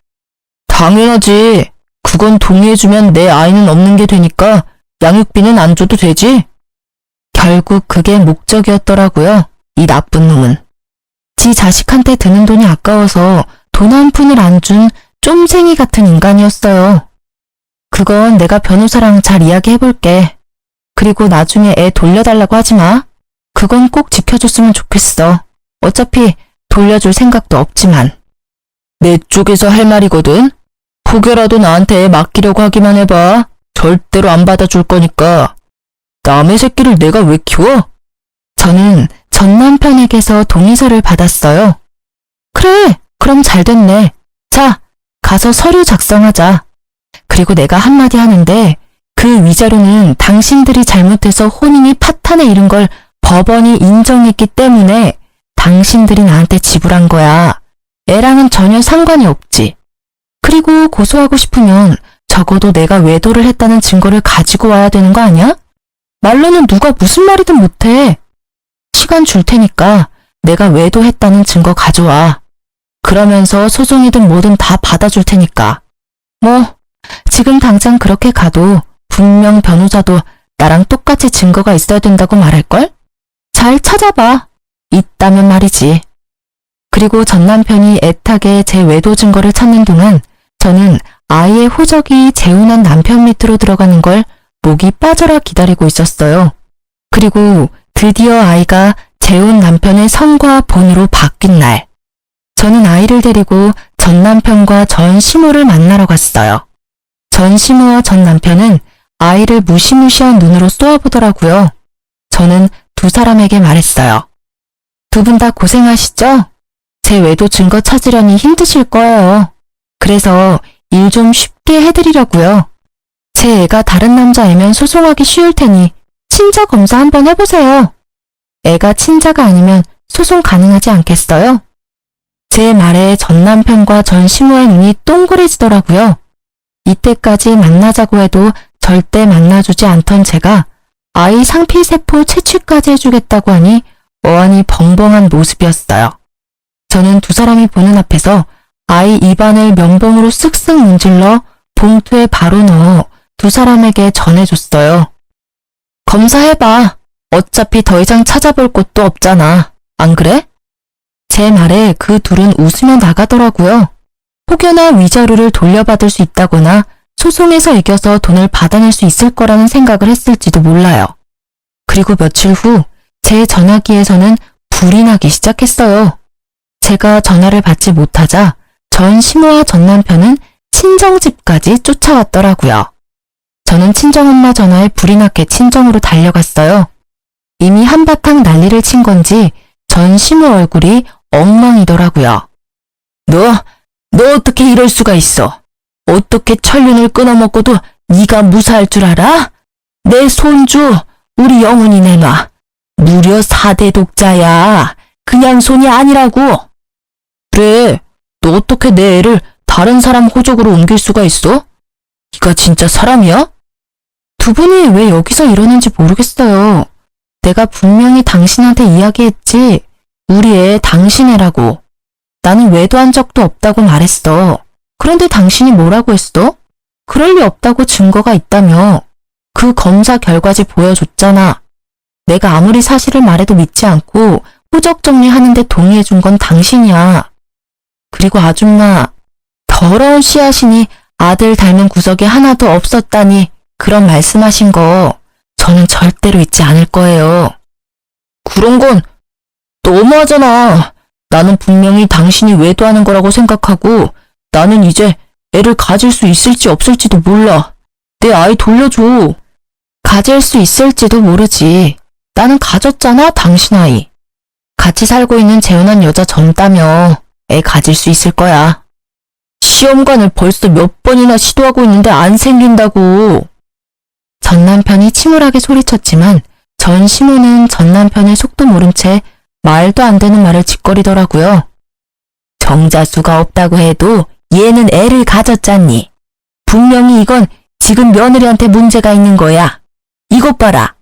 당연하지. 그건 동의해주면 내 아이는 없는 게 되니까 양육비는 안 줘도 되지? 결국 그게 목적이었더라고요. 이 나쁜 놈은. 지 자식한테 드는 돈이 아까워서 돈 한 푼을 안 준 쫌생이 같은 인간이었어요. 그건 내가 변호사랑 잘 이야기해볼게. 그리고 나중에 애 돌려달라고 하지 마. 그건 꼭 지켜줬으면 좋겠어. 어차피 돌려줄 생각도 없지만. 내 쪽에서 할 말이거든. 혹여라도 나한테 애 맡기려고 하기만 해봐. 절대로 안 받아줄 거니까. 남의 새끼를 내가 왜 키워? 저는 전 남편에게서 동의서를 받았어요. 그래, 그럼 잘 됐네. 자, 가서 서류 작성하자. 그리고 내가 한마디 하는데 그 위자료는 당신들이 잘못해서 혼인이 파탄에 이른 걸 법원이 인정했기 때문에 당신들이 나한테 지불한 거야. 애랑은 전혀 상관이 없지. 그리고 고소하고 싶으면 적어도 내가 외도를 했다는 증거를 가지고 와야 되는 거 아니야? 말로는 누가 무슨 말이든 못해. 시간 줄 테니까 내가 외도했다는 증거 가져와. 그러면서 소송이든 뭐든 다 받아줄 테니까. 뭐 지금 당장 그렇게 가도 분명 변호사도 나랑 똑같이 증거가 있어야 된다고 말할걸? 잘 찾아봐. 있다면 말이지. 그리고 전 남편이 애타게 제 외도 증거를 찾는 동안 저는 아이의 호적이 재혼한 남편 밑으로 들어가는 걸 목이 빠져라 기다리고 있었어요. 그리고 드디어 아이가 재혼 남편의 성과 본으로 바뀐 날, 저는 아이를 데리고 전 남편과 전 시모를 만나러 갔어요. 전 시모와 전 남편은 아이를 무시무시한 눈으로 쏘아보더라고요. 저는 두 사람에게 말했어요. 두 분 다 고생하시죠? 제 외도 증거 찾으려니 힘드실 거예요. 그래서 일 좀 쉽게 해드리려고요. 제 애가 다른 남자애면 소송하기 쉬울 테니 친자 검사 한번 해보세요. 애가 친자가 아니면 소송 가능하지 않겠어요? 제 말에 전 남편과 전 시모의 눈이 동그래지더라고요. 이때까지 만나자고 해도 절대 만나주지 않던 제가 아이 상피세포 채취까지 해주겠다고 하니 어안이 벙벙한 모습이었어요. 저는 두 사람이 보는 앞에서 아이 입안을 면봉으로 쓱쓱 문질러 봉투에 바로 넣어 두 사람에게 전해줬어요. 검사해봐. 어차피 더 이상 찾아볼 곳도 없잖아. 안 그래? 제 말에 그 둘은 웃으며 나가더라고요. 혹여나 위자료를 돌려받을 수 있다거나 소송에서 이겨서 돈을 받아낼 수 있을 거라는 생각을 했을지도 몰라요. 그리고 며칠 후 제 전화기에서는 불이 나기 시작했어요. 제가 전화를 받지 못하자 전 시모와 전 남편은 친정집까지 쫓아왔더라고요. 저는 친정엄마 전화에 불이 났게 친정으로 달려갔어요. 이미 한바탕 난리를 친 건지 전 시모 얼굴이 엉망이더라고요. 너 어떻게 이럴 수가 있어? 어떻게 천륜을 끊어먹고도 네가 무사할 줄 알아? 내 손주, 우리 영훈이 내놔. 무려 4대 독자야. 그냥 손이 아니라고. 그래, 너 어떻게 내 애를 다른 사람 호적으로 옮길 수가 있어? 네가 진짜 사람이야? 두 분이 왜 여기서 이러는지 모르겠어요. 내가 분명히 당신한테 이야기했지. 우리 애 당신 애라고. 나는 외도한 적도 없다고 말했어. 그런데 당신이 뭐라고 했어? 그럴 리 없다고 증거가 있다며. 그 검사 결과지 보여줬잖아. 내가 아무리 사실을 말해도 믿지 않고 호적 정리하는데 동의해준 건 당신이야. 그리고 아줌마, 더러운 씨앗이니 아들 닮은 구석이 하나도 없었다니 그런 말씀하신 거 저는 절대로 잊지 않을 거예요. 그런 건 너무하잖아. 나는 분명히 당신이 외도하는 거라고 생각하고 나는 이제 애를 가질 수 있을지 없을지도 몰라. 내 아이 돌려줘. 가질 수 있을지도 모르지. 나는 가졌잖아, 당신 아이. 같이 살고 있는 재혼한 여자 젊다며 애 가질 수 있을 거야. 시험관을 벌써 몇 번이나 시도하고 있는데 안 생긴다고. 전 남편이 침울하게 소리쳤지만 전 시모는 전 남편의 속도 모른 채 말도 안 되는 말을 짓거리더라고요. 정자수가 없다고 해도 얘는 애를 가졌잖니. 분명히 이건 지금 며느리한테 문제가 있는 거야. 이것 봐라.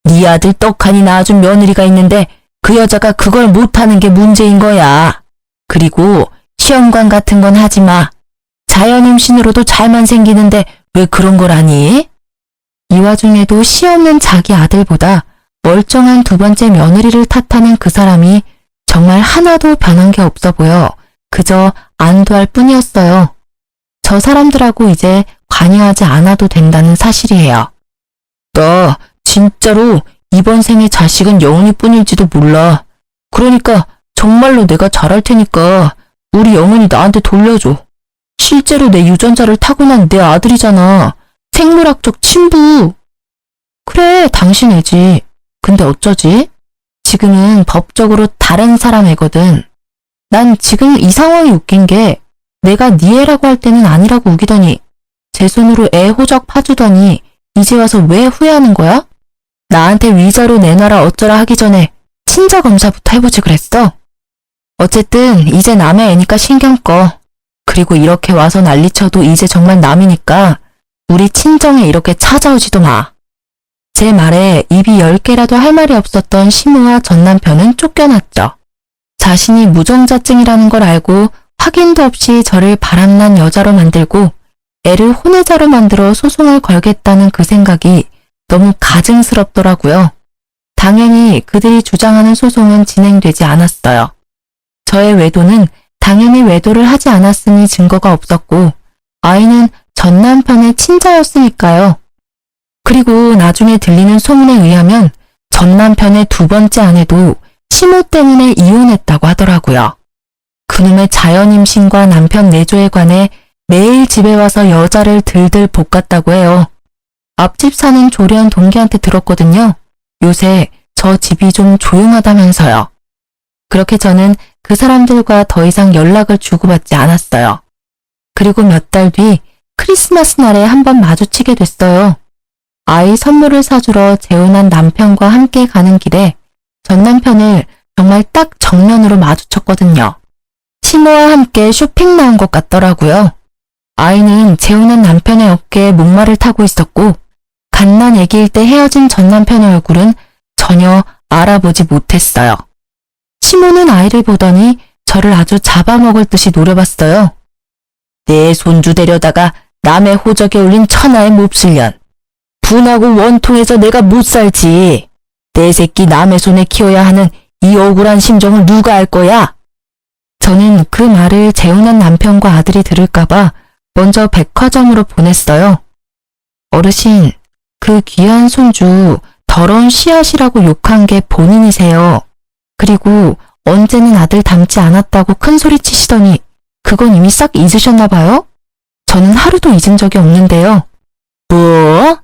네 아들 떡하니 낳아준 며느리가 있는데 그 여자가 그걸 못하는 게 문제인 거야. 그리고 시험관 같은 건 하지 마. 자연 임신으로도 잘만 생기는데 왜 그런 걸 하니? 이 와중에도 씨 없는 자기 아들보다 멀쩡한 두 번째 며느리를 탓하는 그 사람이 정말 하나도 변한 게 없어 보여 그저 안도할 뿐이었어요. 저 사람들하고 이제 관여하지 않아도 된다는 사실이에요. 나 진짜로 이번 생에 자식은 영훈이 뿐일지도 몰라. 그러니까 정말로 내가 잘할 테니까 우리 영훈이 나한테 돌려줘. 실제로 내 유전자를 타고난 내 아들이잖아. 생물학적 친부. 그래, 당신 애지. 근데 어쩌지? 지금은 법적으로 다른 사람 애거든. 난 지금 이 상황이 웃긴 게 내가 네 애라고 할 때는 아니라고 우기더니 제 손으로 애 호적 파주더니 이제 와서 왜 후회하는 거야? 나한테 위자료 내놔라 어쩌라 하기 전에 친자 검사부터 해보지 그랬어. 어쨌든 이제 남의 애니까 신경 꺼. 그리고 이렇게 와서 난리쳐도 이제 정말 남이니까 우리 친정에 이렇게 찾아오지도 마. 제 말에 입이 10개라도 할 말이 없었던 시모와 전 남편은 쫓겨났죠. 자신이 무정자증이라는 걸 알고 확인도 없이 저를 바람난 여자로 만들고 애를 혼외자로 만들어 소송을 걸겠다는 그 생각이 너무 가증스럽더라고요. 당연히 그들이 주장하는 소송은 진행되지 않았어요. 저의 외도는 당연히 외도를 하지 않았으니 증거가 없었고 아이는 전 남편의 친자였으니까요. 그리고 나중에 들리는 소문에 의하면 전 남편의 두 번째 아내도 시모 때문에 이혼했다고 하더라고요. 그놈의 자연임신과 남편 내조에 관해 매일 집에 와서 여자를 들들 볶았다고 해요. 앞집 사는 조련 동기한테 들었거든요. 요새 저 집이 좀 조용하다면서요. 그렇게 저는 그 사람들과 더 이상 연락을 주고받지 않았어요. 그리고 몇 달 뒤 크리스마스 날에 한번 마주치게 됐어요. 아이 선물을 사주러 재혼한 남편과 함께 가는 길에 전 남편을 정말 딱 정면으로 마주쳤거든요. 시모와 함께 쇼핑 나온 것 같더라고요. 아이는 재혼한 남편의 어깨에 목마를 타고 있었고 갓난 아기일 때 헤어진 전 남편의 얼굴은 전혀 알아보지 못했어요. 시모는 아이를 보더니 저를 아주 잡아먹을 듯이 노려봤어요. 내 손주 데려다가 남의 호적에 올린 천하의 몹쓸년. 분하고 원통해서 내가 못 살지. 내 새끼 남의 손에 키워야 하는 이 억울한 심정을 누가 알 거야? 저는 그 말을 재혼한 남편과 아들이 들을까봐 먼저 백화점으로 보냈어요. 어르신, 그 귀한 손주 더러운 씨앗이라고 욕한 게 본인이세요. 그리고 언제는 아들 닮지 않았다고 큰소리 치시더니 그건 이미 싹 잊으셨나 봐요? 저는 하루도 잊은 적이 없는데요. 뭐?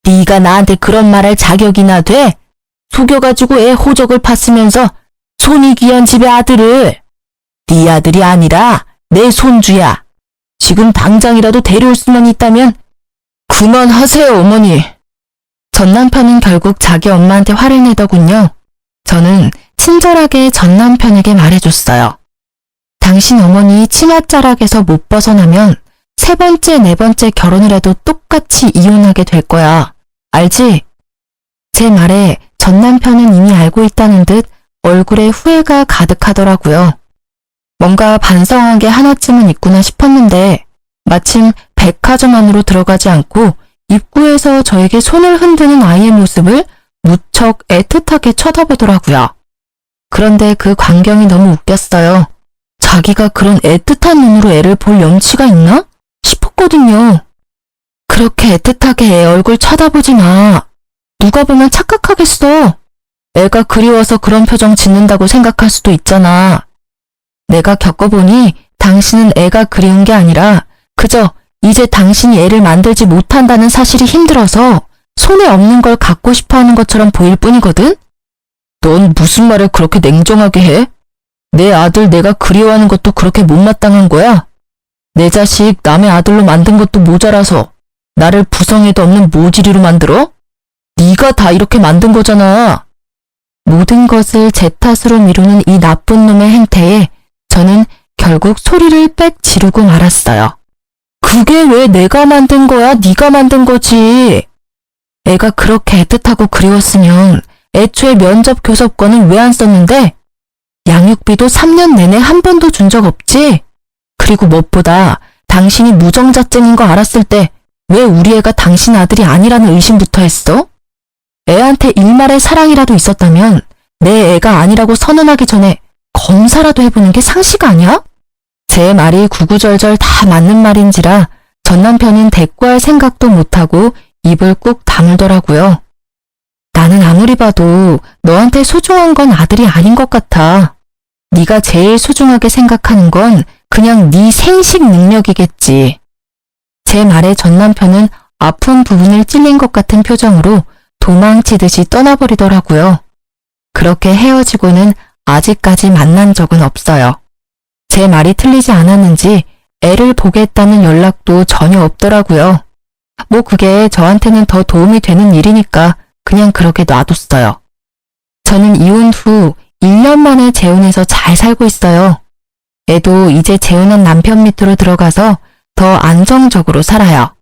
네가 나한테 그런 말할 자격이나 돼? 속여가지고 애 호적을 팠으면서 손이 귀한 집의 아들을. 네 아들이 아니라 내 손주야. 지금 당장이라도 데려올 수만 있다면 그만하세요, 어머니. 전 남편은 결국 자기 엄마한테 화를 내더군요. 저는 친절하게 전 남편에게 말해줬어요. 당신 어머니 치맛자락에서 못 벗어나면 세 번째, 네 번째 결혼을 해도 똑같이 이혼하게 될 거야. 알지? 제 말에 전 남편은 이미 알고 있다는 듯 얼굴에 후회가 가득하더라고요. 뭔가 반성한 게 하나쯤은 있구나 싶었는데 마침 백화점 안으로 들어가지 않고 입구에서 저에게 손을 흔드는 아이의 모습을 무척 애틋하게 쳐다보더라고요. 그런데 그 광경이 너무 웃겼어요. 자기가 그런 애틋한 눈으로 애를 볼 염치가 있나? 싶었거든요. 그렇게 애틋하게 애 얼굴 쳐다보지 마. 누가 보면 착각하겠어. 애가 그리워서 그런 표정 짓는다고 생각할 수도 있잖아. 내가 겪어보니 당신은 애가 그리운 게 아니라 그저 이제 당신이 애를 만들지 못한다는 사실이 힘들어서 손에 없는 걸 갖고 싶어 하는 것처럼 보일 뿐이거든? 넌 무슨 말을 그렇게 냉정하게 해? 내 아들 내가 그리워하는 것도 그렇게 못마땅한 거야? 내 자식 남의 아들로 만든 것도 모자라서 나를 부성에도 없는 모지리로 만들어? 네가 다 이렇게 만든 거잖아. 모든 것을 제 탓으로 미루는 이 나쁜 놈의 행태에 저는 결국 소리를 빽 지르고 말았어요. 그게 왜 내가 만든 거야? 네가 만든 거지. 애가 그렇게 애틋하고 그리웠으면 애초에 면접 교섭권은 왜 안 썼는데? 양육비도 3년 내내 한 번도 준 적 없지? 그리고 무엇보다 당신이 무정자증인 거 알았을 때 왜 우리 애가 당신 아들이 아니라는 의심부터 했어? 애한테 일말의 사랑이라도 있었다면 내 애가 아니라고 선언하기 전에 검사라도 해보는 게 상식 아니야? 제 말이 구구절절 다 맞는 말인지라 전 남편은 대꾸할 생각도 못하고 입을 꾹 다물더라고요. 나는 아무리 봐도 너한테 소중한 건 아들이 아닌 것 같아. 네가 제일 소중하게 생각하는 건 그냥 네 생식 능력이겠지. 제 말에 전 남편은 아픈 부분을 찔린 것 같은 표정으로 도망치듯이 떠나버리더라고요. 그렇게 헤어지고는 아직까지 만난 적은 없어요. 제 말이 틀리지 않았는지 애를 보겠다는 연락도 전혀 없더라고요. 뭐 그게 저한테는 더 도움이 되는 일이니까 그냥 그렇게 놔뒀어요. 저는 이혼 후 1년 만에 재혼해서 잘 살고 있어요. 애도 이제 재혼한 남편 밑으로 들어가서 더 안정적으로 살아요.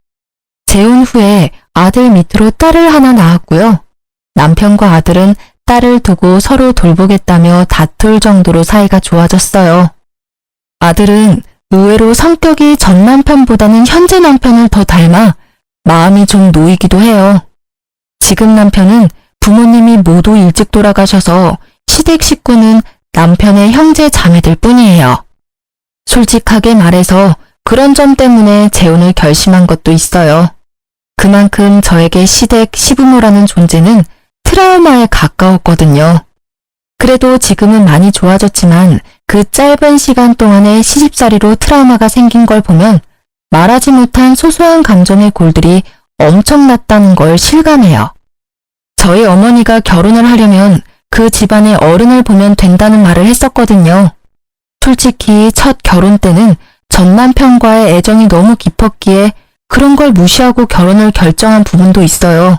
재혼 후에 아들 밑으로 딸을 하나 낳았고요. 남편과 아들은 딸을 두고 서로 돌보겠다며 다툴 정도로 사이가 좋아졌어요. 아들은 의외로 성격이 전 남편보다는 현재 남편을 더 닮아 마음이 좀 놓이기도 해요. 지금 남편은 부모님이 모두 일찍 돌아가셔서 시댁 식구는 남편의 형제 자매들 뿐이에요. 솔직하게 말해서 그런 점 때문에 재혼을 결심한 것도 있어요. 그만큼 저에게 시댁 시부모라는 존재는 트라우마에 가까웠거든요. 그래도 지금은 많이 좋아졌지만 그 짧은 시간 동안의 시집살이로 트라우마가 생긴 걸 보면 말하지 못한 소소한 감정의 골들이 엄청났다는 걸 실감해요. 저희 어머니가 결혼을 하려면 그 집안의 어른을 보면 된다는 말을 했었거든요. 솔직히 첫 결혼 때는 전 남편과의 애정이 너무 깊었기에 그런 걸 무시하고 결혼을 결정한 부분도 있어요.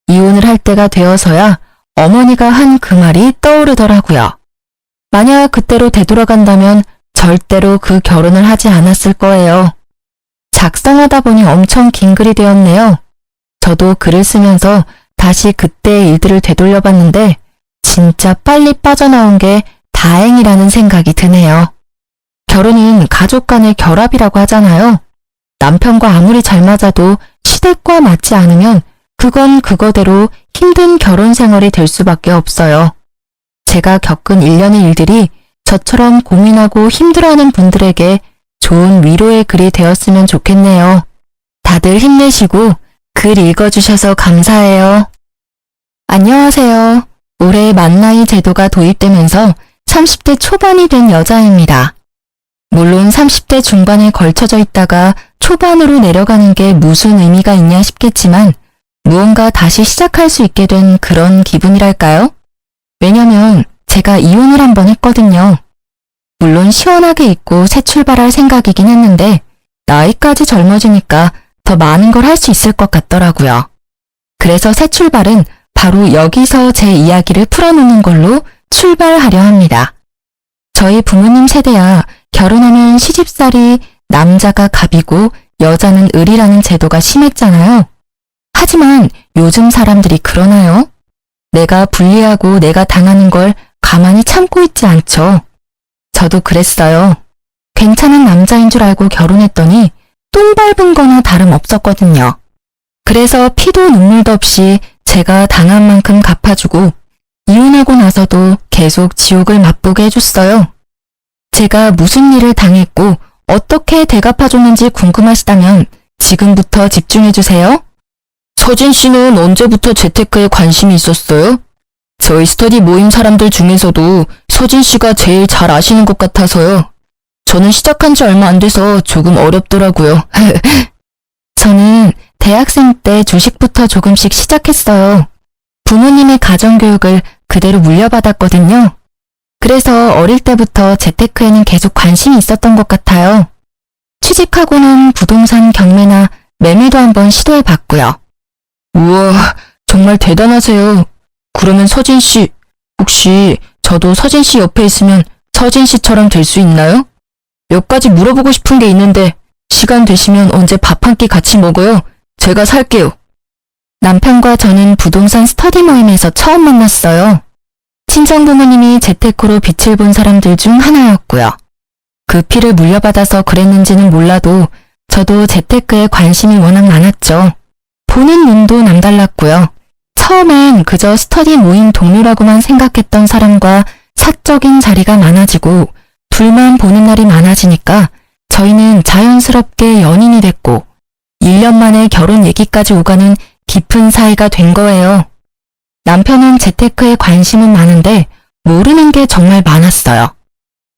이혼을 할 때가 되어서야 어머니가 한 그 말이 떠오르더라고요. 만약 그때로 되돌아간다면 절대로 그 결혼을 하지 않았을 거예요. 작성하다 보니 엄청 긴 글이 되었네요. 저도 글을 쓰면서 다시 그때의 일들을 되돌려봤는데 진짜 빨리 빠져나온 게 다행이라는 생각이 드네요. 결혼은 가족 간의 결합이라고 하잖아요. 남편과 아무리 잘 맞아도 시댁과 맞지 않으면 그건 그거대로 힘든 결혼 생활이 될 수밖에 없어요. 제가 겪은 일련의 일들이 저처럼 고민하고 힘들어하는 분들에게 좋은 위로의 글이 되었으면 좋겠네요. 다들 힘내시고 글 읽어주셔서 감사해요. 안녕하세요. 올해 만나이 제도가 도입되면서 30대 초반이 된 여자입니다. 물론 30대 중반에 걸쳐져 있다가 초반으로 내려가는 게 무슨 의미가 있냐 싶겠지만 무언가 다시 시작할 수 있게 된 그런 기분이랄까요? 왜냐면 제가 이혼을 한 번 했거든요. 물론 시원하게 잊고 새 출발할 생각이긴 했는데 나이까지 젊어지니까 더 많은 걸 할 수 있을 것 같더라고요. 그래서 새 출발은 바로 여기서 제 이야기를 풀어놓는 걸로 출발하려 합니다. 저희 부모님 세대야 결혼하면 시집살이 남자가 갑이고 여자는 을이라는 제도가 심했잖아요. 하지만 요즘 사람들이 그러나요? 내가 불리하고 내가 당하는 걸 가만히 참고 있지 않죠. 저도 그랬어요. 괜찮은 남자인 줄 알고 결혼했더니 똥 밟은 거나 다름없었거든요. 그래서 피도 눈물도 없이 제가 당한 만큼 갚아주고 이혼하고 나서도 계속 지옥을 맛보게 해줬어요. 제가 무슨 일을 당했고 어떻게 대갚아줬는지 궁금하시다면 지금부터 집중해주세요. 서진 씨는 언제부터 재테크에 관심이 있었어요? 저희 스터디 모임 사람들 중에서도 서진 씨가 제일 잘 아시는 것 같아서요. 저는 시작한 지 얼마 안 돼서 조금 어렵더라고요. 저는 대학생 때 주식부터 조금씩 시작했어요. 부모님의 가정교육을 그대로 물려받았거든요. 그래서 어릴 때부터 재테크에는 계속 관심이 있었던 것 같아요. 취직하고는 부동산 경매나 매매도 한번 시도해봤고요. 우와, 정말 대단하세요. 그러면 서진 씨, 혹시 저도 서진 씨 옆에 있으면 서진 씨처럼 될 수 있나요? 몇 가지 물어보고 싶은 게 있는데 시간 되시면 언제 밥 한 끼 같이 먹어요. 제가 살게요. 남편과 저는 부동산 스터디 모임에서 처음 만났어요. 친정 부모님이 재테크로 빛을 본 사람들 중 하나였고요. 그 피를 물려받아서 그랬는지는 몰라도 저도 재테크에 관심이 워낙 많았죠. 보는 눈도 남달랐고요. 처음엔 그저 스터디 모임 동료라고만 생각했던 사람과 사적인 자리가 많아지고 둘만 보는 날이 많아지니까 저희는 자연스럽게 연인이 됐고 1년 만에 결혼 얘기까지 오가는 깊은 사이가 된 거예요. 남편은 재테크에 관심은 많은데 모르는 게 정말 많았어요.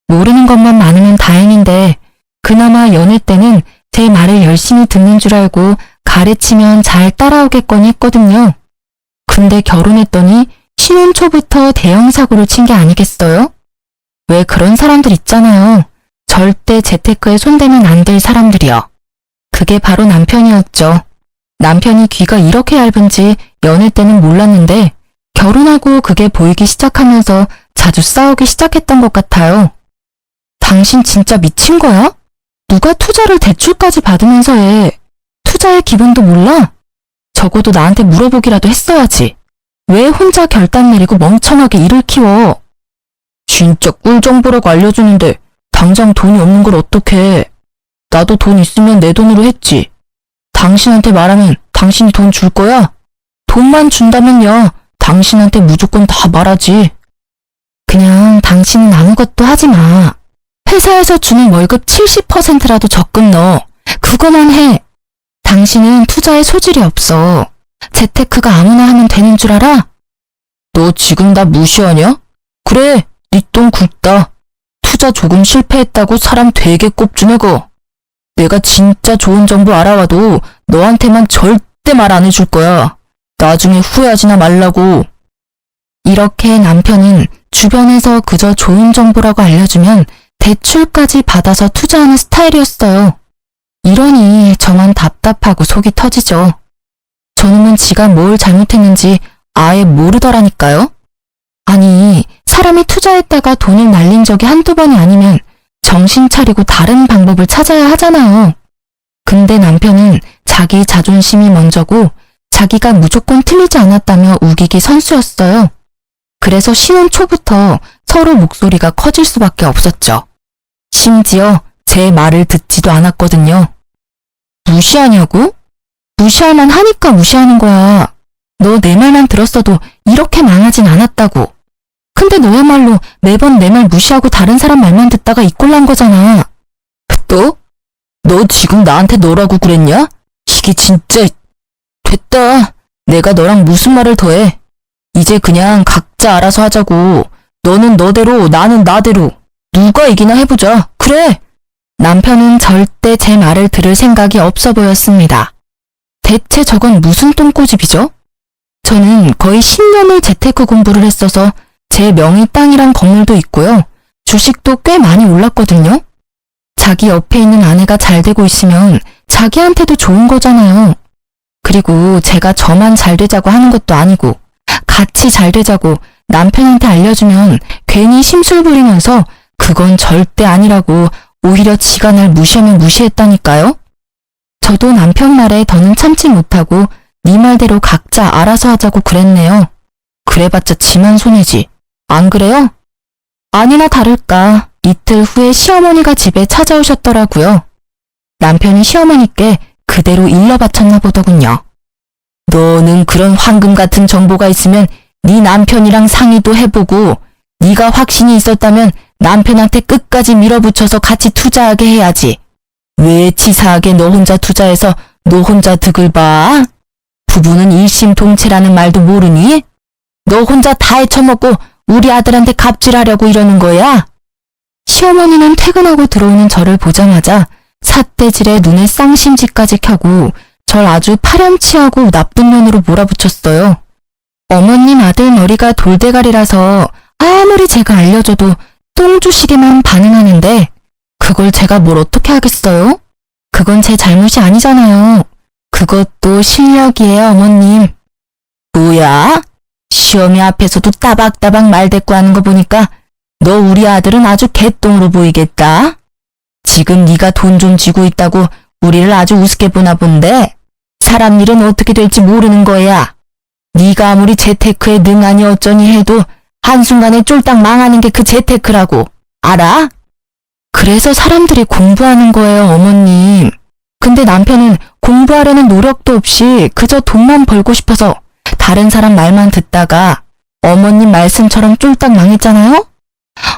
모르는 것만 많으면 다행인데 그나마 연애 때는 제 말을 열심히 듣는 줄 알고 가르치면 잘 따라오겠거니 했거든요. 근데 결혼했더니 신혼 초부터 대형 사고를 친 게 아니겠어요? 왜 그런 사람들 있잖아요. 절대 재테크에 손대면 안 될 사람들이요. 그게 바로 남편이었죠. 남편이 귀가 이렇게 얇은지 연애 때는 몰랐는데 결혼하고 그게 보이기 시작하면서 자주 싸우기 시작했던 것 같아요. 당신 진짜 미친 거야? 누가 투자를 대출까지 받으면서 해? 투자의 기본도 몰라? 적어도 나한테 물어보기라도 했어야지. 왜 혼자 결단 내리고 멍청하게 일을 키워? 진짜 꿀 정보라고 알려주는데 당장 돈이 없는 걸 어떡해. 나도 돈 있으면 내 돈으로 했지. 당신한테 말하면 당신이 돈 줄 거야? 돈만 준다면요. 당신한테 무조건 다 말하지. 그냥 당신은 아무것도 하지 마. 회사에서 주는 월급 70%라도 적금 넣어. 그거만 해. 당신은 투자에 소질이 없어. 재테크가 아무나 하면 되는 줄 알아? 너 지금 나 무시하냐? 그래, 네 돈 굵다. 투자 조금 실패했다고 사람 되게 꼽주네거. 내가 진짜 좋은 정보 알아와도 너한테만 절대 말 안 해줄 거야. 나중에 후회하지나 말라고. 이렇게 남편은 주변에서 그저 좋은 정보라고 알려주면 대출까지 받아서 투자하는 스타일이었어요. 이러니 저만 답답하고 속이 터지죠. 저놈은 지가 뭘 잘못했는지 아예 모르더라니까요. 아니, 사람이 투자했다가 돈을 날린 적이 한두 번이 아니면 정신 차리고 다른 방법을 찾아야 하잖아요. 근데 남편은 자기 자존심이 먼저고 자기가 무조건 틀리지 않았다며 우기기 선수였어요. 그래서 신혼 초부터 서로 목소리가 커질 수밖에 없었죠. 심지어 제 말을 듣지도 않았거든요. 무시하냐고? 무시할만 하니까 무시하는 거야. 너 내 말만 들었어도 이렇게 망하진 않았다고. 근데 너야말로 매번 내 말 무시하고 다른 사람 말만 듣다가 이 꼴 난 거잖아. 또? 너 지금 나한테 너라고 그랬냐? 이게 진짜... 됐다. 내가 너랑 무슨 말을 더 해. 이제 그냥 각자 알아서 하자고. 너는 너대로 나는 나대로. 누가 이기나 해보자. 그래. 남편은 절대 제 말을 들을 생각이 없어 보였습니다. 대체 저건 무슨 똥꼬집이죠? 저는 거의 10년을 재테크 공부를 했어서 제 명의 땅이랑 건물도 있고요. 주식도 꽤 많이 올랐거든요. 자기 옆에 있는 아내가 잘 되고 있으면 자기한테도 좋은 거잖아요. 그리고 제가 저만 잘 되자고 하는 것도 아니고 같이 잘 되자고 남편한테 알려주면 괜히 심술 부리면서 그건 절대 아니라고 오히려 지가 날 무시하면 무시했다니까요. 저도 남편 말에 더는 참지 못하고 네 말대로 각자 알아서 하자고 그랬네요. 그래봤자 지만 손해지. 안 그래요? 아니나 다를까 이틀 후에 시어머니가 집에 찾아오셨더라고요. 남편이 시어머니께 그대로 일러 바쳤나 보더군요. 너는 그런 황금 같은 정보가 있으면 네 남편이랑 상의도 해보고 네가 확신이 있었다면 남편한테 끝까지 밀어붙여서 같이 투자하게 해야지. 왜 치사하게 너 혼자 투자해서 너 혼자 득을 봐? 부부는 일심동체라는 말도 모르니? 너 혼자 다 헤쳐먹고 우리 아들한테 갑질하려고 이러는 거야? 시어머니는 퇴근하고 들어오는 저를 보자마자 삿대질에 눈에 쌍심지까지 켜고 절 아주 파렴치하고 나쁜 년으로 몰아붙였어요. 어머님 아들 머리가 돌대가리라서 아무리 제가 알려줘도 똥주시게만 반응하는데 그걸 제가 뭘 어떻게 하겠어요? 그건 제 잘못이 아니잖아요. 그것도 실력이에요, 어머님. 뭐야? 시어미 앞에서도 따박따박 말대꾸하는 거 보니까 너 우리 아들은 아주 개똥으로 보이겠다. 지금 네가 돈 좀 쥐고 있다고 우리를 아주 우습게 보나 본데 사람 일은 어떻게 될지 모르는 거야. 네가 아무리 재테크에 능하니 어쩌니 해도 한순간에 쫄딱 망하는 게 그 재테크라고. 알아? 그래서 사람들이 공부하는 거예요, 어머님. 근데 남편은 공부하려는 노력도 없이 그저 돈만 벌고 싶어서 다른 사람 말만 듣다가 어머님 말씀처럼 쫄딱 망했잖아요?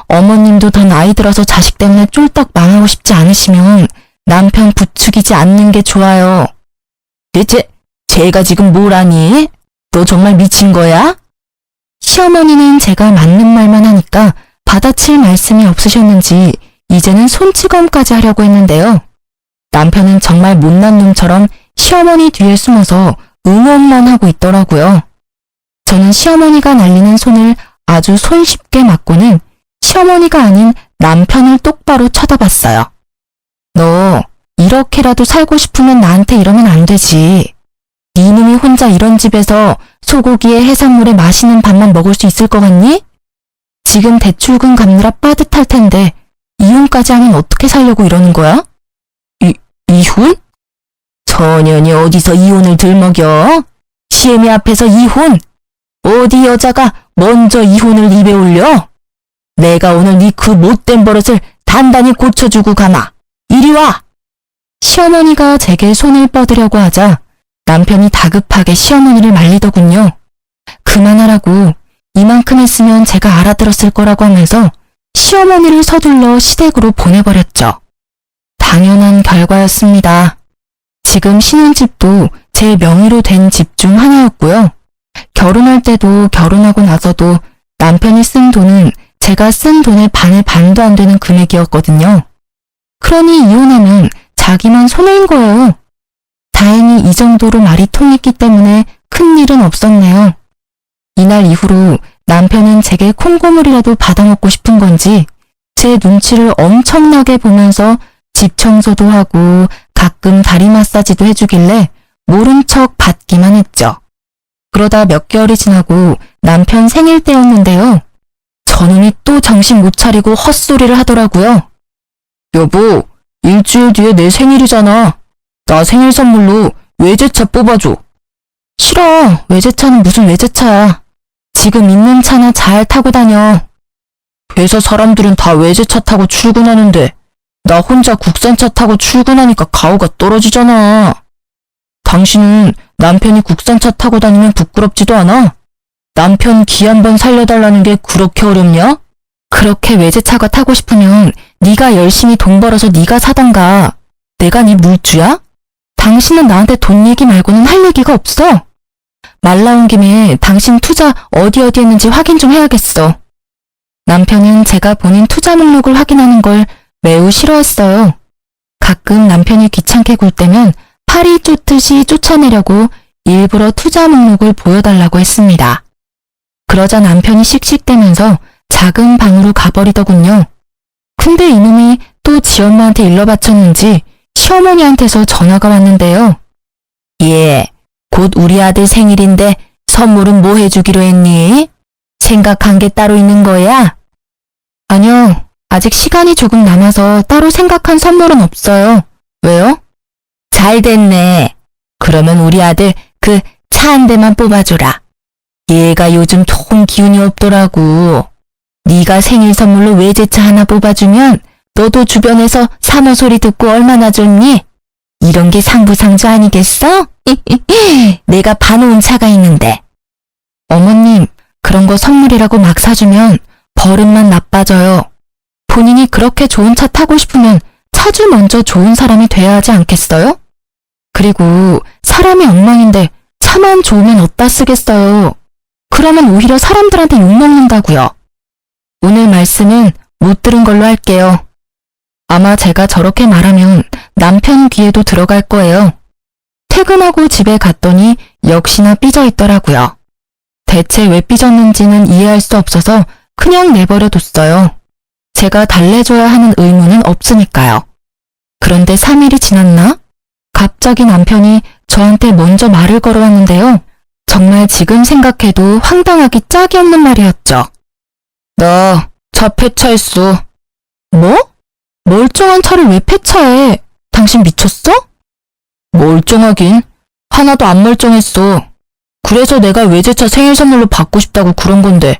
어머님도 더 나이 들어서 자식 때문에 쫄딱 망하고 싶지 않으시면 남편 부추기지 않는 게 좋아요. 대체 제가 지금 뭘 하니? 너 정말 미친 거야? 시어머니는 제가 맞는 말만 하니까 받아칠 말씀이 없으셨는지 이제는 손찌검까지 하려고 했는데요. 남편은 정말 못난 놈처럼 시어머니 뒤에 숨어서 응원만 하고 있더라고요. 저는 시어머니가 날리는 손을 아주 손쉽게 맞고는 시어머니가 아닌 남편을 똑바로 쳐다봤어요. 너 이렇게라도 살고 싶으면 나한테 이러면 안 되지. 네 놈이 혼자 이런 집에서 소고기에 해산물에 맛있는 밥만 먹을 수 있을 것 같니? 지금 대출금 갚느라 빠듯할 텐데 이혼까지 하면 어떻게 살려고 이러는 거야? 이혼? 처년이 어디서 이혼을 들먹여? 시애미 앞에서 이혼? 어디 여자가 먼저 이혼을 입에 올려? 내가 오늘 네 그 못된 버릇을 단단히 고쳐주고 가마. 이리 와! 시어머니가 제게 손을 뻗으려고 하자 남편이 다급하게 시어머니를 말리더군요. 그만하라고. 이만큼 했으면 제가 알아들었을 거라고 하면서 시어머니를 서둘러 시댁으로 보내버렸죠. 당연한 결과였습니다. 지금 신혼집도 제 명의로 된 집 중 하나였고요. 결혼할 때도 결혼하고 나서도 남편이 쓴 돈은 제가 쓴 돈의 반의 반도 안 되는 금액이었거든요. 그러니 이혼하면 자기만 손해인 거예요. 다행히 이 정도로 말이 통했기 때문에 큰일은 없었네요. 이날 이후로 남편은 제게 콩고물이라도 받아먹고 싶은 건지 제 눈치를 엄청나게 보면서 집 청소도 하고 가끔 다리 마사지도 해주길래 모른 척 받기만 했죠. 그러다 몇 개월이 지나고 남편 생일 때였는데요. 저놈이 또 정신 못 차리고 헛소리를 하더라고요. 여보, 일주일 뒤에 내 생일이잖아. 나 생일 선물로 외제차 뽑아줘. 싫어. 외제차는 무슨 외제차야. 지금 있는 차나 잘 타고 다녀. 회사 사람들은 다 외제차 타고 출근하는데 나 혼자 국산차 타고 출근하니까 가오가 떨어지잖아. 당신은 남편이 국산차 타고 다니면 부끄럽지도 않아? 남편 기 한 번 살려달라는 게 그렇게 어렵냐? 그렇게 외제차가 타고 싶으면 네가 열심히 돈 벌어서 네가 사던가. 내가 네 물주야? 당신은 나한테 돈 얘기 말고는 할 얘기가 없어. 말 나온 김에 당신 투자 어디 했는지 확인 좀 해야겠어. 남편은 제가 본인 투자 목록을 확인하는 걸 매우 싫어했어요. 가끔 남편이 귀찮게 굴 때면 파리 쫓듯이 쫓아내려고 일부러 투자 목록을 보여달라고 했습니다. 그러자 남편이 씩씩대면서 작은 방으로 가버리더군요. 근데 이놈이 또 지 엄마한테 일러 바쳤는지 시어머니한테서 전화가 왔는데요. 예, 곧 우리 아들 생일인데 선물은 뭐 해주기로 했니? 생각한 게 따로 있는 거야? 아니요, 아직 시간이 조금 남아서 따로 생각한 선물은 없어요. 왜요? 잘 됐네. 그러면 우리 아들 그 차 한 대만 뽑아줘라. 얘가 요즘 통 기운이 없더라고. 네가 생일 선물로 외제차 하나 뽑아주면 너도 주변에서 산호 소리 듣고 얼마나 좋니? 이런 게 상부상조 아니겠어? 내가 봐놓은 차가 있는데. 어머님, 그런 거 선물이라고 막 사주면 버릇만 나빠져요. 본인이 그렇게 좋은 차 타고 싶으면 차주 먼저 좋은 사람이 돼야 하지 않겠어요? 그리고 사람이 엉망인데 차만 좋으면 어디다 쓰겠어요. 그러면 오히려 사람들한테 욕먹는다고요. 오늘 말씀은 못 들은 걸로 할게요. 아마 제가 저렇게 말하면 남편 귀에도 들어갈 거예요. 퇴근하고 집에 갔더니 역시나 삐져 있더라고요. 대체 왜 삐졌는지는 이해할 수 없어서 그냥 내버려 뒀어요. 제가 달래줘야 하는 의무는 없으니까요. 그런데 3일이 지났나? 갑자기 남편이 저한테 먼저 말을 걸어왔는데요. 정말 지금 생각해도 황당하기 짝이 없는 말이었죠. 나 차 폐차했어. 뭐? 멀쩡한 차를 왜 폐차해? 당신 미쳤어? 멀쩡하긴 하나도 안 멀쩡했어. 그래서 내가 외제차 생일 선물로 받고 싶다고 그런 건데.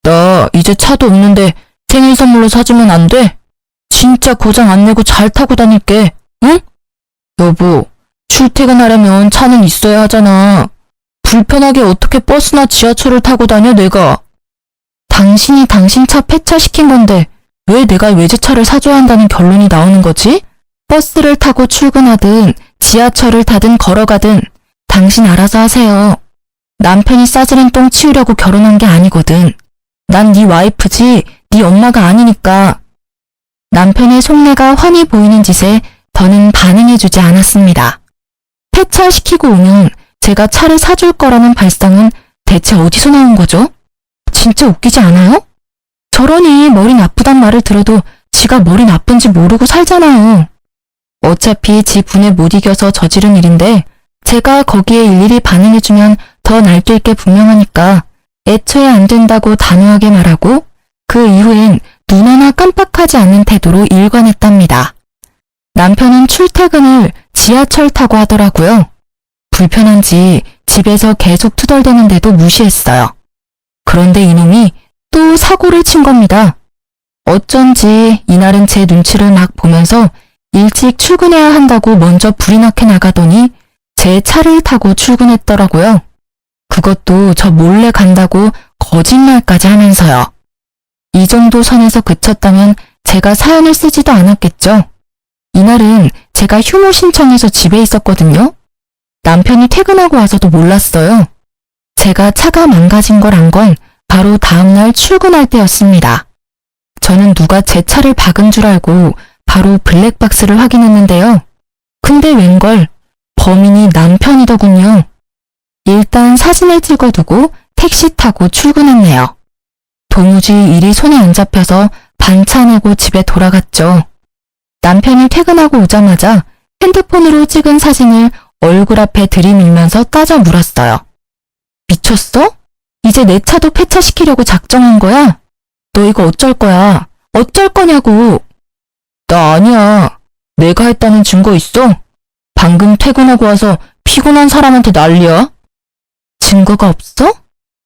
나 이제 차도 없는데 생일 선물로 사주면 안 돼? 진짜 고장 안 내고 잘 타고 다닐게. 응? 여보, 출퇴근하려면 차는 있어야 하잖아. 불편하게 어떻게 버스나 지하철을 타고 다녀 내가. 당신이 당신 차 폐차시킨 건데 왜 내가 외제차를 사줘야 한다는 결론이 나오는 거지? 버스를 타고 출근하든 지하철을 타든 걸어가든 당신 알아서 하세요. 남편이 싸지른 똥 치우려고 결혼한 게 아니거든. 난 네 와이프지 네 엄마가 아니니까. 남편의 속내가 훤히 보이는 짓에 더는 반응해주지 않았습니다. 폐차시키고 오면 제가 차를 사줄 거라는 발상은 대체 어디서 나온 거죠? 진짜 웃기지 않아요? 저러니 머리 나쁘단 말을 들어도 지가 머리 나쁜지 모르고 살잖아요. 어차피 지 분에 못 이겨서 저지른 일인데 제가 거기에 일일이 반응해주면 더 날뛸 게 분명하니까 애초에 안 된다고 단호하게 말하고 그 이후엔 눈 하나 깜빡하지 않는 태도로 일관했답니다. 남편은 출퇴근을 지하철 타고 하더라고요. 불편한지 집에서 계속 투덜대는데도 무시했어요. 그런데 이놈이 또 사고를 친 겁니다. 어쩐지 이날은 제 눈치를 막 보면서 일찍 출근해야 한다고 먼저 불이 나게 나가더니 제 차를 타고 출근했더라고요. 그것도 저 몰래 간다고 거짓말까지 하면서요. 이 정도 선에서 그쳤다면 제가 사연을 쓰지도 않았겠죠. 이날은 제가 휴무 신청해서 집에 있었거든요. 남편이 퇴근하고 와서도 몰랐어요. 제가 차가 망가진 걸 안 건 바로 다음날 출근할 때였습니다. 저는 누가 제 차를 박은 줄 알고 바로 블랙박스를 확인했는데요. 근데 웬걸 범인이 남편이더군요. 일단 사진을 찍어두고 택시 타고 출근했네요. 도무지 일이 손에 안 잡혀서 반차 내고 집에 돌아갔죠. 남편이 퇴근하고 오자마자 핸드폰으로 찍은 사진을 얼굴 앞에 들이밀면서 따져 물었어요. 미쳤어? 이제 내 차도 폐차시키려고 작정한 거야? 너 이거 어쩔 거야? 어쩔 거냐고. 나 아니야. 내가 했다는 증거 있어? 방금 퇴근하고 와서 피곤한 사람한테 난리야? 증거가 없어?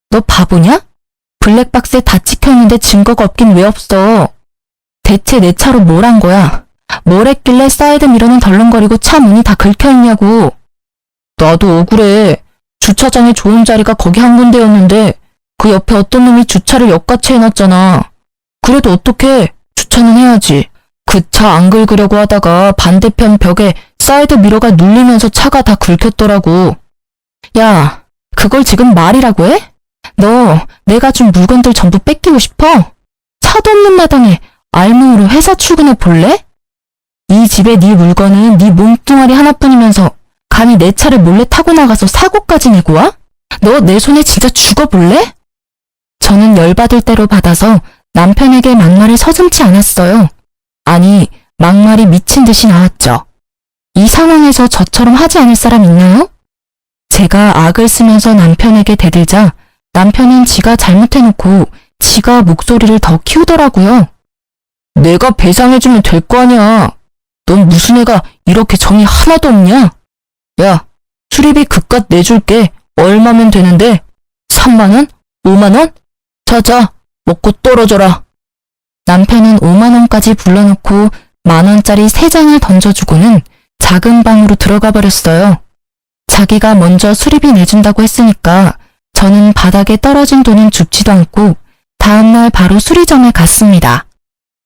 너 바보냐? 블랙박스에 다 찍혀있는데 증거가 없긴 왜 없어? 대체 내 차로 뭘 한 거야? 뭘 했길래 사이드 미러는 덜렁거리고 차 문이 다 긁혀있냐고. 나도 억울해. 주차장에 좋은 자리가 거기 한 군데였는데 그 옆에 어떤 놈이 주차를 역같이 해놨잖아. 그래도 어떡해. 주차는 해야지. 그 차 안 긁으려고 하다가 반대편 벽에 사이드 미러가 눌리면서 차가 다 긁혔더라고. 야, 그걸 지금 말이라고 해? 너 내가 준 물건들 전부 뺏기고 싶어? 차도 없는 마당에 알몸으로 회사 출근해 볼래? 이 집에 네 물건은 네 몸뚱아리 하나뿐이면서 감히 내 차를 몰래 타고 나가서 사고까지 내고 와? 너 내 손에 진짜 죽어볼래? 저는 열받을 대로 받아서 남편에게 막말을 서슴지 않았어요. 아니, 막말이 미친 듯이 나왔죠. 이 상황에서 저처럼 하지 않을 사람 있나요? 제가 악을 쓰면서 남편에게 대들자 남편은 지가 잘못해놓고 지가 목소리를 더 키우더라고요. 내가 배상해주면 될 거 아니야. 넌 무슨 애가 이렇게 정이 하나도 없냐? 야, 수리비 그깟 내줄게. 얼마면 되는데? 3만 원? 5만 원? 자자, 먹고 떨어져라. 남편은 5만 원까지 불러놓고 10,000원짜리 3장을 던져주고는 작은 방으로 들어가 버렸어요. 자기가 먼저 수리비 내준다고 했으니까 저는 바닥에 떨어진 돈은 줍지도 않고 다음날 바로 수리점에 갔습니다.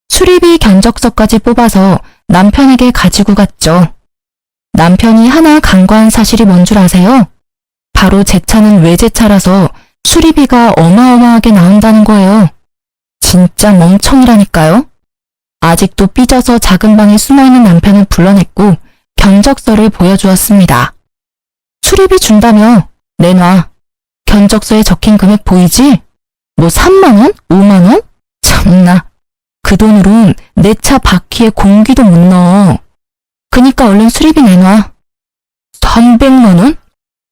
수리비 견적서까지 뽑아서 남편에게 가지고 갔죠. 남편이 하나 간과한 사실이 뭔 줄 아세요? 바로 제 차는 외제차라서 수리비가 어마어마하게 나온다는 거예요. 진짜 멍청이라니까요. 아직도 삐져서 작은 방에 숨어있는 남편을 불러냈고 견적서를 보여주었습니다. 수리비 준다며? 내놔. 견적서에 적힌 금액 보이지? 뭐 3만 원? 5만 원? 참나. 그 돈으론 내 차 바퀴에 공기도 못 넣어. 그니까 얼른 수리비 내놔. 300만 원?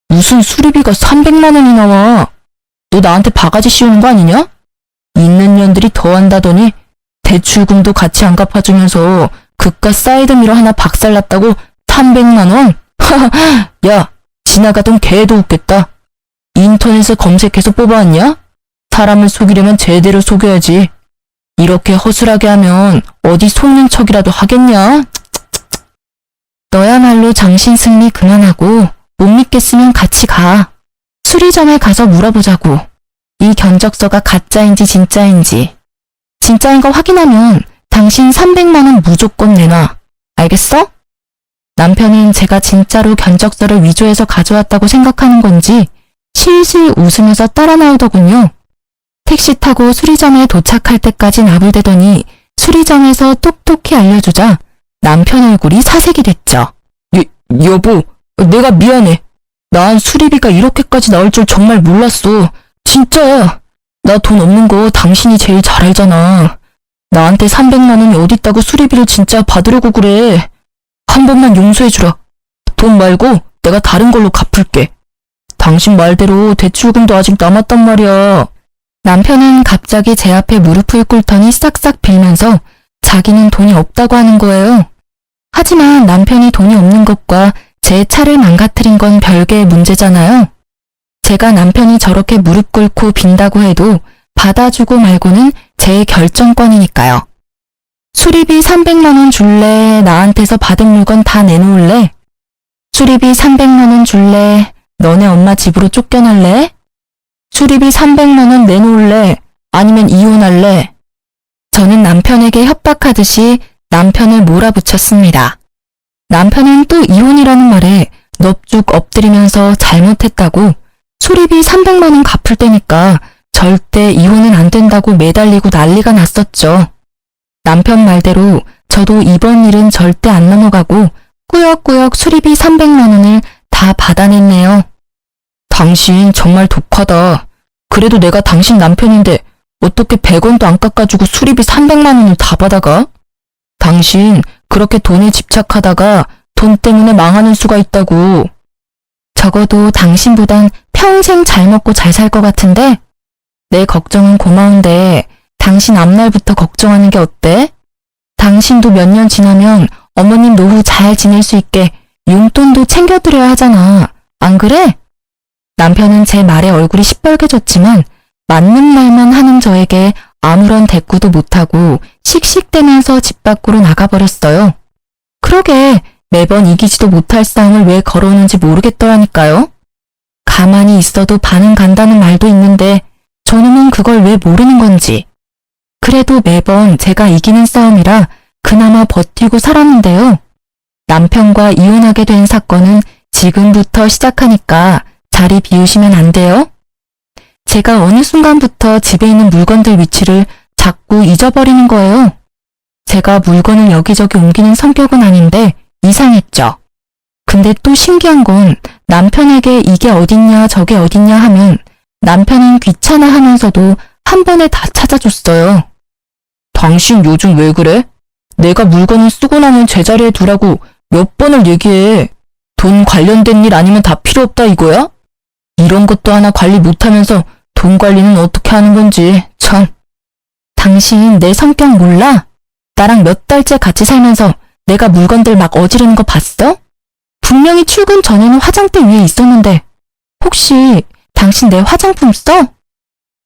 무슨 수리비가 300만 원이 나와? 너 나한테 바가지 씌우는 거 아니냐? 있는 년들이 더한다더니 대출금도 같이 안 갚아주면서 그깟 사이드미러 하나 박살났다고 300만 원? 하하, 야, 지나가던 개도 웃겠다. 인터넷에 검색해서 뽑아왔냐? 사람을 속이려면 제대로 속여야지. 이렇게 허술하게 하면 어디 속는 척이라도 하겠냐? 너야말로 정신승리 그만하고 못 믿겠으면 같이 가. 수리점에 가서 물어보자고. 이 견적서가 가짜인지 진짜인지. 진짜인 거 확인하면 당신 300만 원 무조건 내놔. 알겠어? 남편은 제가 진짜로 견적서를 위조해서 가져왔다고 생각하는 건지 실실 웃으면서 따라 나오더군요. 택시 타고 수리점에 도착할 때까지 나불대더니 수리점에서 똑똑히 알려주자 남편 얼굴이 사색이 됐죠. 여보, 내가 미안해. 난 수리비가 이렇게까지 나올 줄 정말 몰랐어. 진짜야. 나 돈 없는 거 당신이 제일 잘 알잖아. 나한테 300만 원이 어딨다고 수리비를 진짜 받으려고 그래. 한 번만 용서해주라. 돈 말고 내가 다른 걸로 갚을게. 당신 말대로 대출금도 아직 남았단 말이야. 남편은 갑자기 제 앞에 무릎을 꿇더니 싹싹 빌면서 자기는 돈이 없다고 하는 거예요. 하지만 남편이 돈이 없는 것과 제 차를 망가뜨린 건 별개의 문제잖아요. 제가 남편이 저렇게 무릎 꿇고 빈다고 해도 받아주고 말고는 제 결정권이니까요. 수리비 300만 원 줄래? 나한테서 받은 물건 다 내놓을래? 수리비 300만 원 줄래? 너네 엄마 집으로 쫓겨날래? 수리비 300만 원 내놓을래? 아니면 이혼할래? 저는 남편에게 협박하듯이 남편을 몰아붙였습니다. 남편은 또 이혼이라는 말에 넙죽 엎드리면서 잘못했다고 수리비 300만 원 갚을 때니까 절대 이혼은 안 된다고 매달리고 난리가 났었죠. 남편 말대로 저도 이번 일은 절대 안 넘어가고 꾸역꾸역 수리비 300만 원을 다 받아냈네요. 당신 정말 독하다. 그래도 내가 당신 남편인데 어떻게 100원도 안 깎아주고 수리비 300만 원을 다 받아가? 당신 그렇게 돈에 집착하다가 돈 때문에 망하는 수가 있다고. 적어도 당신보단 평생 잘 먹고 잘 살 것 같은데? 내 걱정은 고마운데 당신 앞날부터 걱정하는 게 어때? 당신도 몇 년 지나면 어머님 노후 잘 지낼 수 있게 용돈도 챙겨드려야 하잖아. 안 그래? 남편은 제 말에 얼굴이 시뻘개졌지만 맞는 말만 하는 저에게 아무런 대꾸도 못하고 씩씩대면서 집 밖으로 나가버렸어요. 그러게 매번 이기지도 못할 싸움을 왜 걸어오는지 모르겠더라니까요. 가만히 있어도 반은 간다는 말도 있는데 저놈은 그걸 왜 모르는 건지. 그래도 매번 제가 이기는 싸움이라 그나마 버티고 살았는데요. 남편과 이혼하게 된 사건은 지금부터 시작하니까 자리 비우시면 안 돼요? 제가 어느 순간부터 집에 있는 물건들 위치를 자꾸 잊어버리는 거예요. 제가 물건을 여기저기 옮기는 성격은 아닌데 이상했죠. 근데 또 신기한 건 남편에게 이게 어딨냐 저게 어딨냐 하면 남편은 귀찮아하면서도 한 번에 다 찾아줬어요. 당신 요즘 왜 그래? 내가 물건을 쓰고 나면 제자리에 두라고 몇 번을 얘기해. 돈 관련된 일 아니면 다 필요 없다 이거야? 이런 것도 하나 관리 못하면서 돈 관리는 어떻게 하는 건지 참. 당신 내 성격 몰라? 나랑 몇 달째 같이 살면서 내가 물건들 막 어지르는 거 봤어? 분명히 출근 전에는 화장대 위에 있었는데 혹시 당신 내 화장품 써?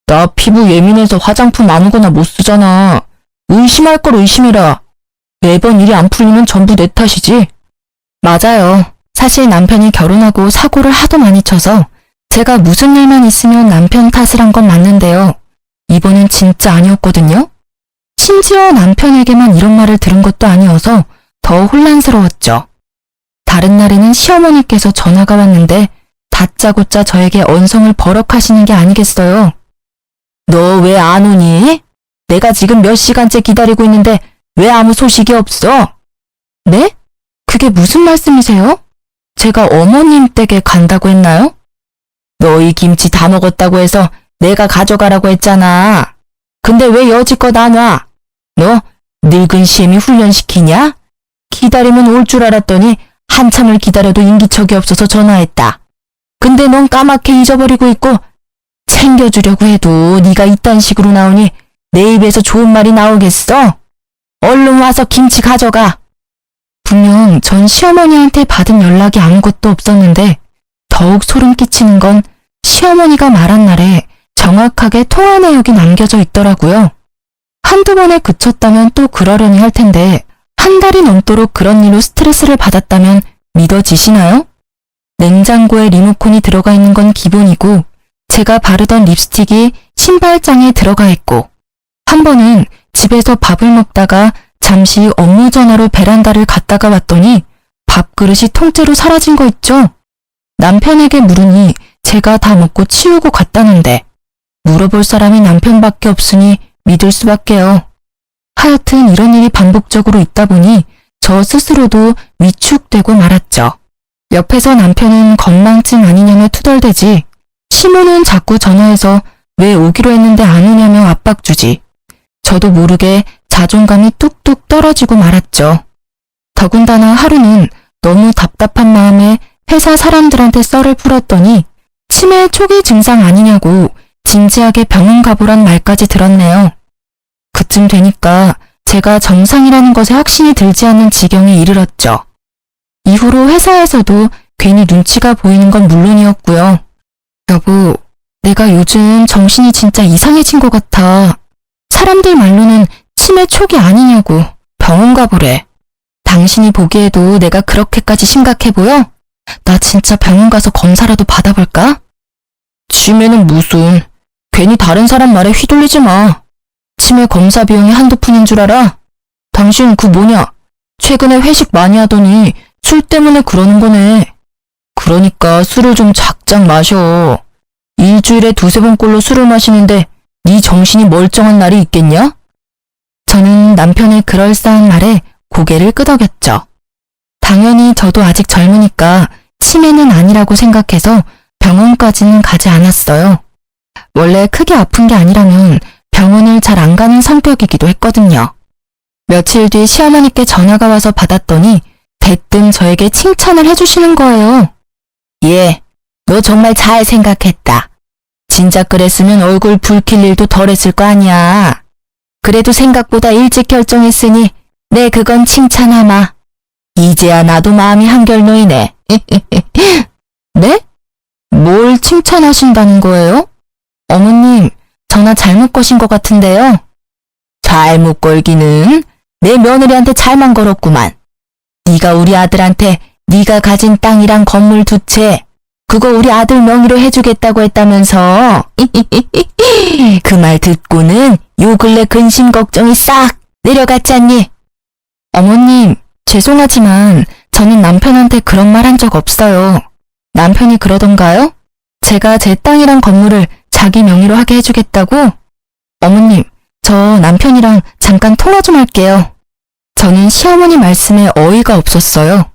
나 피부 예민해서 화장품 아무거나 못 쓰잖아. 의심할 걸 의심해라. 매번 일이 안 풀리면 전부 내 탓이지. 맞아요. 사실 남편이 결혼하고 사고를 하도 많이 쳐서 제가 무슨 일만 있으면 남편 탓을 한 건 맞는데요. 이번엔 진짜 아니었거든요. 심지어 남편에게만 이런 말을 들은 것도 아니어서 더 혼란스러웠죠. 다른 날에는 시어머니께서 전화가 왔는데 다짜고짜 저에게 언성을 버럭하시는 게 아니겠어요. 너 왜 안 오니? 내가 지금 몇 시간째 기다리고 있는데 왜 아무 소식이 없어? 네? 그게 무슨 말씀이세요? 제가 어머님 댁에 간다고 했나요? 너희 김치 다 먹었다고 해서 내가 가져가라고 했잖아. 근데 왜 여지껏 안 와? 너 늙은 시엠이 훈련시키냐? 기다리면 올 줄 알았더니 한참을 기다려도 인기척이 없어서 전화했다. 근데 넌 까맣게 잊어버리고 있고 챙겨주려고 해도 네가 이딴 식으로 나오니 내 입에서 좋은 말이 나오겠어? 얼른 와서 김치 가져가. 분명 전 시어머니한테 받은 연락이 아무것도 없었는데 더욱 소름 끼치는 건 시어머니가 말한 날에 정확하게 통화 내역이 남겨져 있더라고요. 한두 번에 그쳤다면 또 그러려니 할 텐데 한 달이 넘도록 그런 일로 스트레스를 받았다면 믿어지시나요? 냉장고에 리모컨이 들어가 있는 건 기본이고 제가 바르던 립스틱이 신발장에 들어가 있고 한 번은 집에서 밥을 먹다가 잠시 업무 전화로 베란다를 갔다가 왔더니 밥그릇이 통째로 사라진 거 있죠? 남편에게 물으니 제가 다 먹고 치우고 갔다는데 물어볼 사람이 남편밖에 없으니 믿을 수밖에요. 하여튼 이런 일이 반복적으로 있다 보니 저 스스로도 위축되고 말았죠. 옆에서 남편은 건망증 아니냐며 투덜대지 시모는 자꾸 전화해서 왜 오기로 했는데 안 오냐며 압박 주지. 저도 모르게 자존감이 뚝뚝 떨어지고 말았죠. 더군다나 하루는 너무 답답한 마음에 회사 사람들한테 썰을 풀었더니 치매 초기 증상 아니냐고 진지하게 병원 가보란 말까지 들었네요. 그쯤 되니까 제가 정상이라는 것에 확신이 들지 않는 지경에 이르렀죠. 이후로 회사에서도 괜히 눈치가 보이는 건 물론이었고요. 여보, 내가 요즘 정신이 진짜 이상해진 것 같아. 사람들 말로는 치매 초기 아니냐고 병원 가보래. 당신이 보기에도 내가 그렇게까지 심각해 보여? 나 진짜 병원 가서 검사라도 받아볼까? 치매는 무슨, 괜히 다른 사람 말에 휘둘리지 마. 치매 검사 비용이 한두 푼인 줄 알아? 당신 그 뭐냐? 최근에 회식 많이 하더니 술 때문에 그러는 거네. 그러니까 술을 좀 작작 마셔. 일주일에 두세 번꼴로 술을 마시는데 네 정신이 멀쩡한 날이 있겠냐? 저는 남편의 그럴싸한 말에 고개를 끄덕였죠. 당연히 저도 아직 젊으니까 치매는 아니라고 생각해서 병원까지는 가지 않았어요. 원래 크게 아픈 게 아니라면 병원을 잘 안 가는 성격이기도 했거든요. 며칠 뒤 시어머니께 전화가 와서 받았더니 대뜸 저에게 칭찬을 해주시는 거예요. 예, 너 정말 잘 생각했다. 진작 그랬으면 얼굴 붉힐 일도 덜했을 거 아니야. 그래도 생각보다 일찍 결정했으니 내 그건 칭찬하마. 이제야 나도 마음이 한결 놓이네. 네? 뭘 칭찬하신다는 거예요? 어머님, 전화 잘못 거신 것 같은데요. 잘못 걸기는 내 며느리한테 잘만 걸었구만. 네가 우리 아들한테 네가 가진 땅이랑 건물 두 채 그거 우리 아들 명의로 해주겠다고 했다면서. 그 말 듣고는 요 근래 근심 걱정이 싹 내려갔잖니. 어머님, 죄송하지만 저는 남편한테 그런 말 한 적 없어요. 남편이 그러던가요? 제가 제 땅이랑 건물을 자기 명의로 하게 해주겠다고? 어머님, 저 남편이랑 잠깐 통화 좀 할게요. 저는 시어머니 말씀에 어이가 없었어요.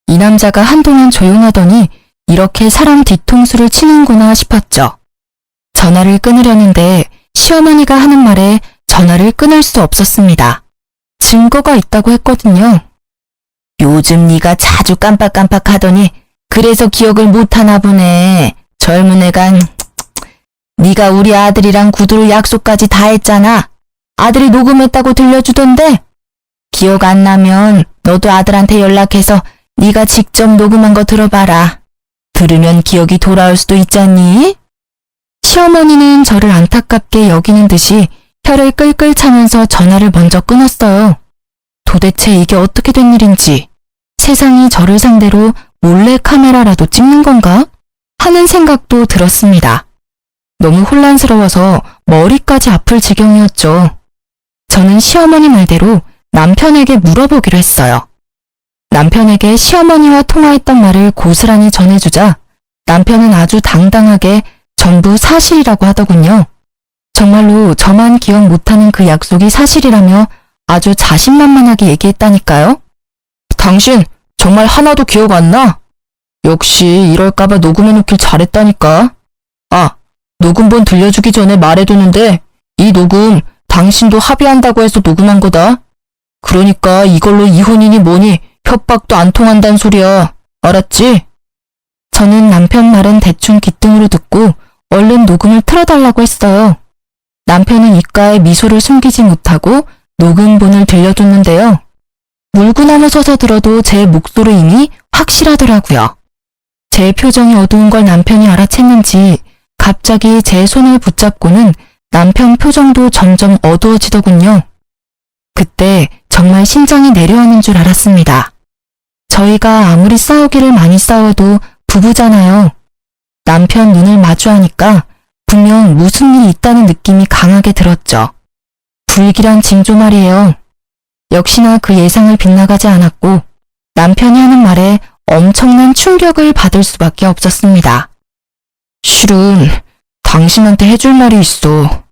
이 남자가 한동안 조용하더니 이렇게 사람 뒤통수를 치는구나 싶었죠. 전화를 끊으려는데 시어머니가 하는 말에 전화를 끊을 수 없었습니다. 증거가 있다고 했거든요. 요즘 네가 자주 깜빡깜빡하더니 그래서 기억을 못하나 보네. 젊은 애간. 네가 우리 아들이랑 구두로 약속까지 다 했잖아. 아들이 녹음했다고 들려주던데. 기억 안 나면 너도 아들한테 연락해서 네가 직접 녹음한 거 들어봐라. 들으면 기억이 돌아올 수도 있잖니? 시어머니는 저를 안타깝게 여기는 듯이 혀를 끌끌 차면서 전화를 먼저 끊었어요. 도대체 이게 어떻게 된 일인지, 세상이 저를 상대로 몰래 카메라라도 찍는 건가? 하는 생각도 들었습니다. 너무 혼란스러워서 머리까지 아플 지경이었죠. 저는 시어머니 말대로 남편에게 물어보기로 했어요. 남편에게 시어머니와 통화했던 말을 고스란히 전해주자 남편은 아주 당당하게 전부 사실이라고 하더군요. 정말로 저만 기억 못하는 그 약속이 사실이라며 아주 자신만만하게 얘기했다니까요. 당신 정말 하나도 기억 안 나? 역시 이럴까봐 녹음해놓길 잘했다니까. 아, 녹음본 들려주기 전에 말해두는데 이 녹음 당신도 합의한다고 해서 녹음한 거다. 그러니까 이걸로 이혼이니 뭐니 협박도 안 통한다는 소리야. 알았지? 저는 남편 말은 대충 귓등으로 듣고 얼른 녹음을 틀어달라고 했어요. 남편은 입가에 미소를 숨기지 못하고 녹음본을 들려줬는데요. 물구나무 서서 들어도 제 목소리임이 확실하더라고요. 제 표정이 어두운 걸 남편이 알아챘는지 갑자기 제 손을 붙잡고는 남편 표정도 점점 어두워지더군요. 그때 정말 심장이 내려오는 줄 알았습니다. 저희가 아무리 싸우기를 많이 싸워도 부부잖아요. 남편 눈을 마주하니까 분명 무슨 일이 있다는 느낌이 강하게 들었죠. 불길한 징조 말이에요. 역시나 그 예상을 빗나가지 않았고 남편이 하는 말에 엄청난 충격을 받을 수밖에 없었습니다. 실은 당신한테 해줄 말이 있어.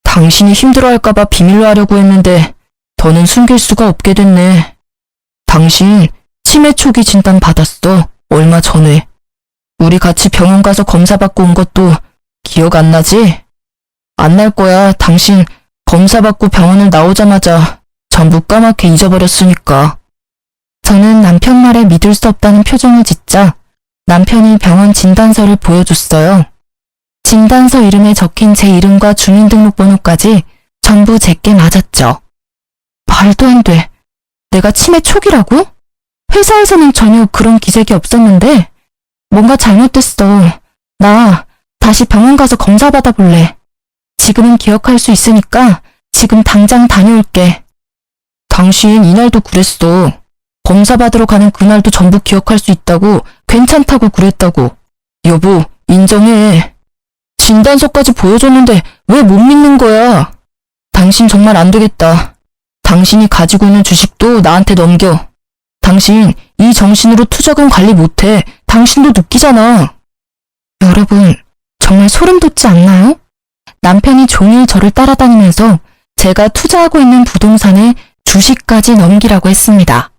당신이 힘들어할까봐 비밀로 하려고 했는데 더는 숨길 수가 없게 됐네. 당신 치매 초기 진단 받았어. 얼마 전에. 우리 같이 병원 가서 검사받고 온 것도 기억 안 나지? 안 날 거야. 당신 검사받고 병원을 나오자마자 전부 까맣게 잊어버렸으니까. 저는 남편 말에 믿을 수 없다는 표정을 짓자 남편이 병원 진단서를 보여줬어요. 진단서 이름에 적힌 제 이름과 주민등록번호까지 전부 제게 맞았죠. 말도 안 돼. 내가 치매 초기라고? 회사에서는 전혀 그런 기색이 없었는데 뭔가 잘못됐어. 나 다시 병원 가서 검사 받아볼래. 지금은 기억할 수 있으니까 지금 당장 다녀올게. 당신 이날도 그랬어. 검사 받으러 가는 그날도 전부 기억할 수 있다고, 괜찮다고 그랬다고. 여보, 인정해. 진단서까지 보여줬는데 왜 못 믿는 거야? 당신 정말 안 되겠다. 당신이 가지고 있는 주식도 나한테 넘겨. 당신 이 정신으로 투자금 관리 못해. 당신도 느끼잖아. 여러분, 정말 소름 돋지 않나요? 남편이 종일 저를 따라다니면서 제가 투자하고 있는 부동산에 주식까지 넘기라고 했습니다.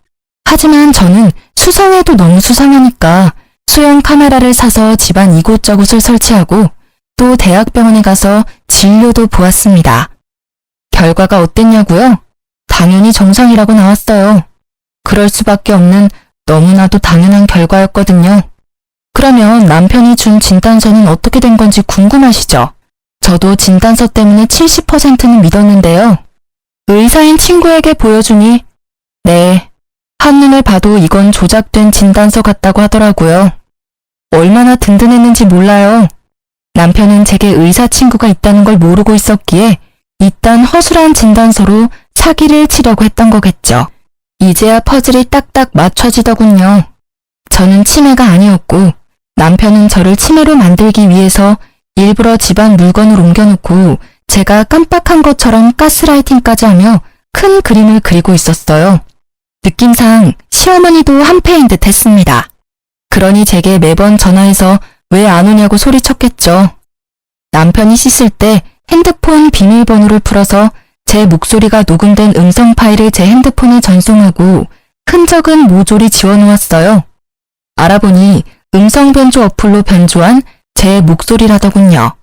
하지만 저는 수상해도 너무 수상하니까 소형 카메라를 사서 집안 이곳저곳을 설치하고 또 대학병원에 가서 진료도 보았습니다. 결과가 어땠냐고요? 당연히 정상이라고 나왔어요. 그럴 수밖에 없는 너무나도 당연한 결과였거든요. 그러면 남편이 준 진단서는 어떻게 된 건지 궁금하시죠? 저도 진단서 때문에 70%는 믿었는데요. 의사인 친구에게 보여주니 네, 한눈에 봐도 이건 조작된 진단서 같다고 하더라고요. 얼마나 든든했는지 몰라요. 남편은 제게 의사 친구가 있다는 걸 모르고 있었기에 이딴 허술한 진단서로 사기를 치려고 했던 거겠죠. 이제야 퍼즐이 딱딱 맞춰지더군요. 저는 치매가 아니었고 남편은 저를 치매로 만들기 위해서 일부러 집안 물건을 옮겨놓고 제가 깜빡한 것처럼 가스라이팅까지 하며 큰 그림을 그리고 있었어요. 느낌상 시어머니도 한패인 듯 했습니다. 그러니 제게 매번 전화해서 왜 안 오냐고 소리쳤겠죠. 남편이 씻을 때 핸드폰 비밀번호를 풀어서 제 목소리가 녹음된 음성 파일을 제 핸드폰에 전송하고 흔적은 모조리 지워놓았어요. 알아보니 음성 변조 어플로 변조한 제 목소리라더군요.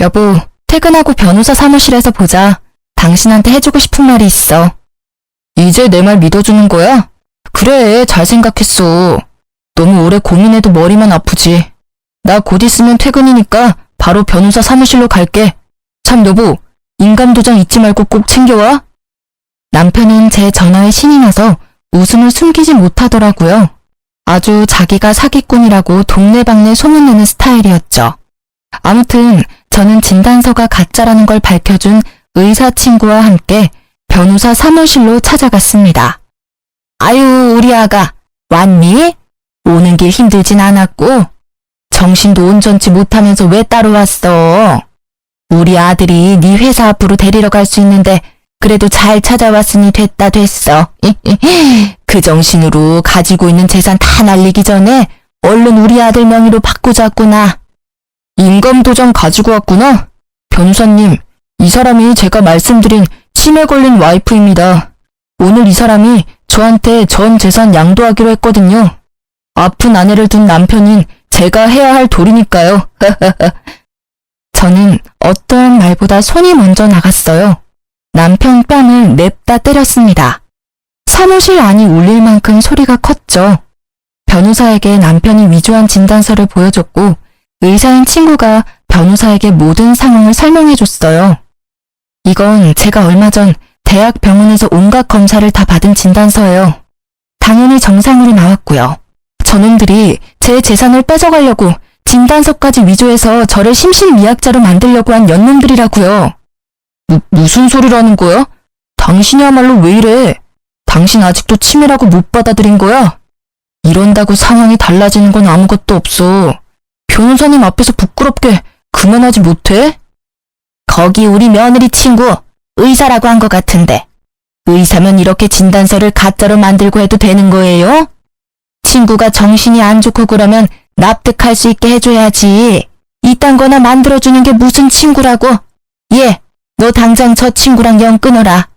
여보, 퇴근하고 변호사 사무실에서 보자. 당신한테 해주고 싶은 말이 있어. 이제 내 말 믿어주는 거야? 그래, 잘 생각했어. 너무 오래 고민해도 머리만 아프지. 나 곧 있으면 퇴근이니까 바로 변호사 사무실로 갈게. 참 여보, 인감도장 잊지 말고 꼭 챙겨와. 남편은 제 전화에 신이 나서 웃음을 숨기지 못하더라고요. 아주 자기가 사기꾼이라고 동네방네 소문내는 스타일이었죠. 아무튼 저는 진단서가 가짜라는 걸 밝혀준 의사 친구와 함께 변호사 사무실로 찾아갔습니다. 아유, 우리 아가 왔니? 오는 길 힘들진 않았고 정신도 온전치 못하면서 왜 따로 왔어? 우리 아들이 네 회사 앞으로 데리러 갈 수 있는데 그래도 잘 찾아왔으니 됐다 됐어. 그 정신으로 가지고 있는 재산 다 날리기 전에 얼른 우리 아들 명의로 바꾸자꾸나. 인감도장 가지고 왔구나? 변호사님, 이 사람이 제가 말씀드린 치매 걸린 와이프입니다. 오늘 이 사람이 저한테 전 재산 양도하기로 했거든요. 아픈 아내를 둔 남편인 제가 해야 할 도리니까요. 저는 어떠한 말보다 손이 먼저 나갔어요. 남편 뺨을 냅다 때렸습니다. 사무실 안이 울릴 만큼 소리가 컸죠. 변호사에게 남편이 위조한 진단서를 보여줬고 의사인 친구가 변호사에게 모든 상황을 설명해줬어요. 이건 제가 얼마 전 대학 병원에서 온갖 검사를 다 받은 진단서예요. 당연히 정상으로 나왔고요. 저놈들이 제 재산을 뺏어가려고 진단서까지 위조해서 저를 심신미약자로 만들려고 한 연놈들이라고요. 무슨 소리라는 거야? 당신이야말로 왜 이래? 당신 아직도 치매라고 못 받아들인 거야? 이런다고 상황이 달라지는 건 아무것도 없어. 변호사님 앞에서 부끄럽게 그만하지 못해? 거기 우리 며느리 친구 의사라고 한 것 같은데 의사면 이렇게 진단서를 가짜로 만들고 해도 되는 거예요? 친구가 정신이 안 좋고 그러면 납득할 수 있게 해줘야지. 이딴 거나 만들어주는 게 무슨 친구라고? 예, 너 당장 저 친구랑 연 끊어라.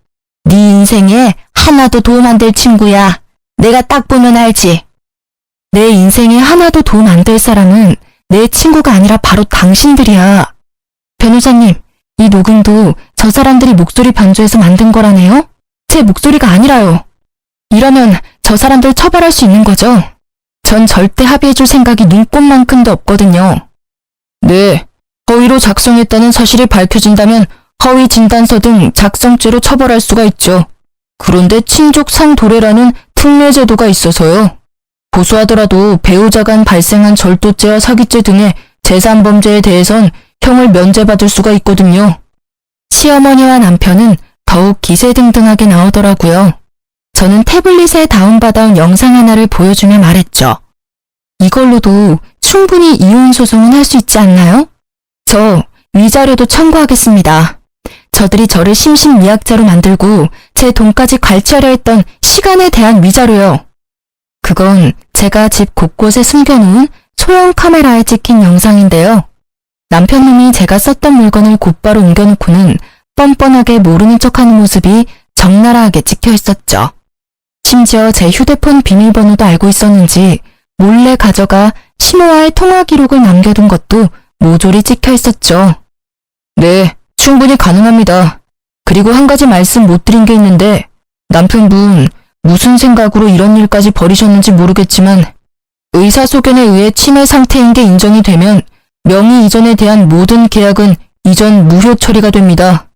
네 인생에 하나도 도움 안 될 친구야. 내가 딱 보면 알지. 내 인생에 하나도 도움 안 될 사람은 내 친구가 아니라 바로 당신들이야. 변호사님, 이 녹음도 저 사람들이 목소리 변조해서 만든 거라네요? 제 목소리가 아니라요. 이러면 저 사람들 처벌할 수 있는 거죠? 전 절대 합의해줄 생각이 눈꼽만큼도 없거든요. 네, 허위로 작성했다는 사실이 밝혀진다면 허위 진단서 등 작성죄로 처벌할 수가 있죠. 그런데 친족 상도례라는 특례 제도가 있어서요. 고소하더라도 배우자 간 발생한 절도죄와 사기죄 등의 재산범죄에 대해선 형을 면제받을 수가 있거든요. 시어머니와 남편은 더욱 기세등등하게 나오더라고요. 저는 태블릿에 다운받아온 영상 하나를 보여주며 말했죠. 이걸로도 충분히 이혼 소송은 할 수 있지 않나요? 저 위자료도 청구하겠습니다. 저들이 저를 심신미약자로 만들고 제 돈까지 괄취하려 했던 시간에 대한 위자료요. 그건 제가 집 곳곳에 숨겨놓은 소형 카메라에 찍힌 영상인데요. 남편님이 제가 썼던 물건을 곧바로 옮겨놓고는 뻔뻔하게 모르는 척하는 모습이 적나라하게 찍혀 있었죠. 심지어 제 휴대폰 비밀번호도 알고 있었는지 몰래 가져가 시모와의 통화 기록을 남겨둔 것도 모조리 찍혀 있었죠. 네, 충분히 가능합니다. 그리고 한 가지 말씀 못 드린 게 있는데 남편분 무슨 생각으로 이런 일까지 벌이셨는지 모르겠지만 의사소견에 의해 치매 상태인 게 인정이 되면 명의 이전에 대한 모든 계약은 이전 무효 처리가 됩니다.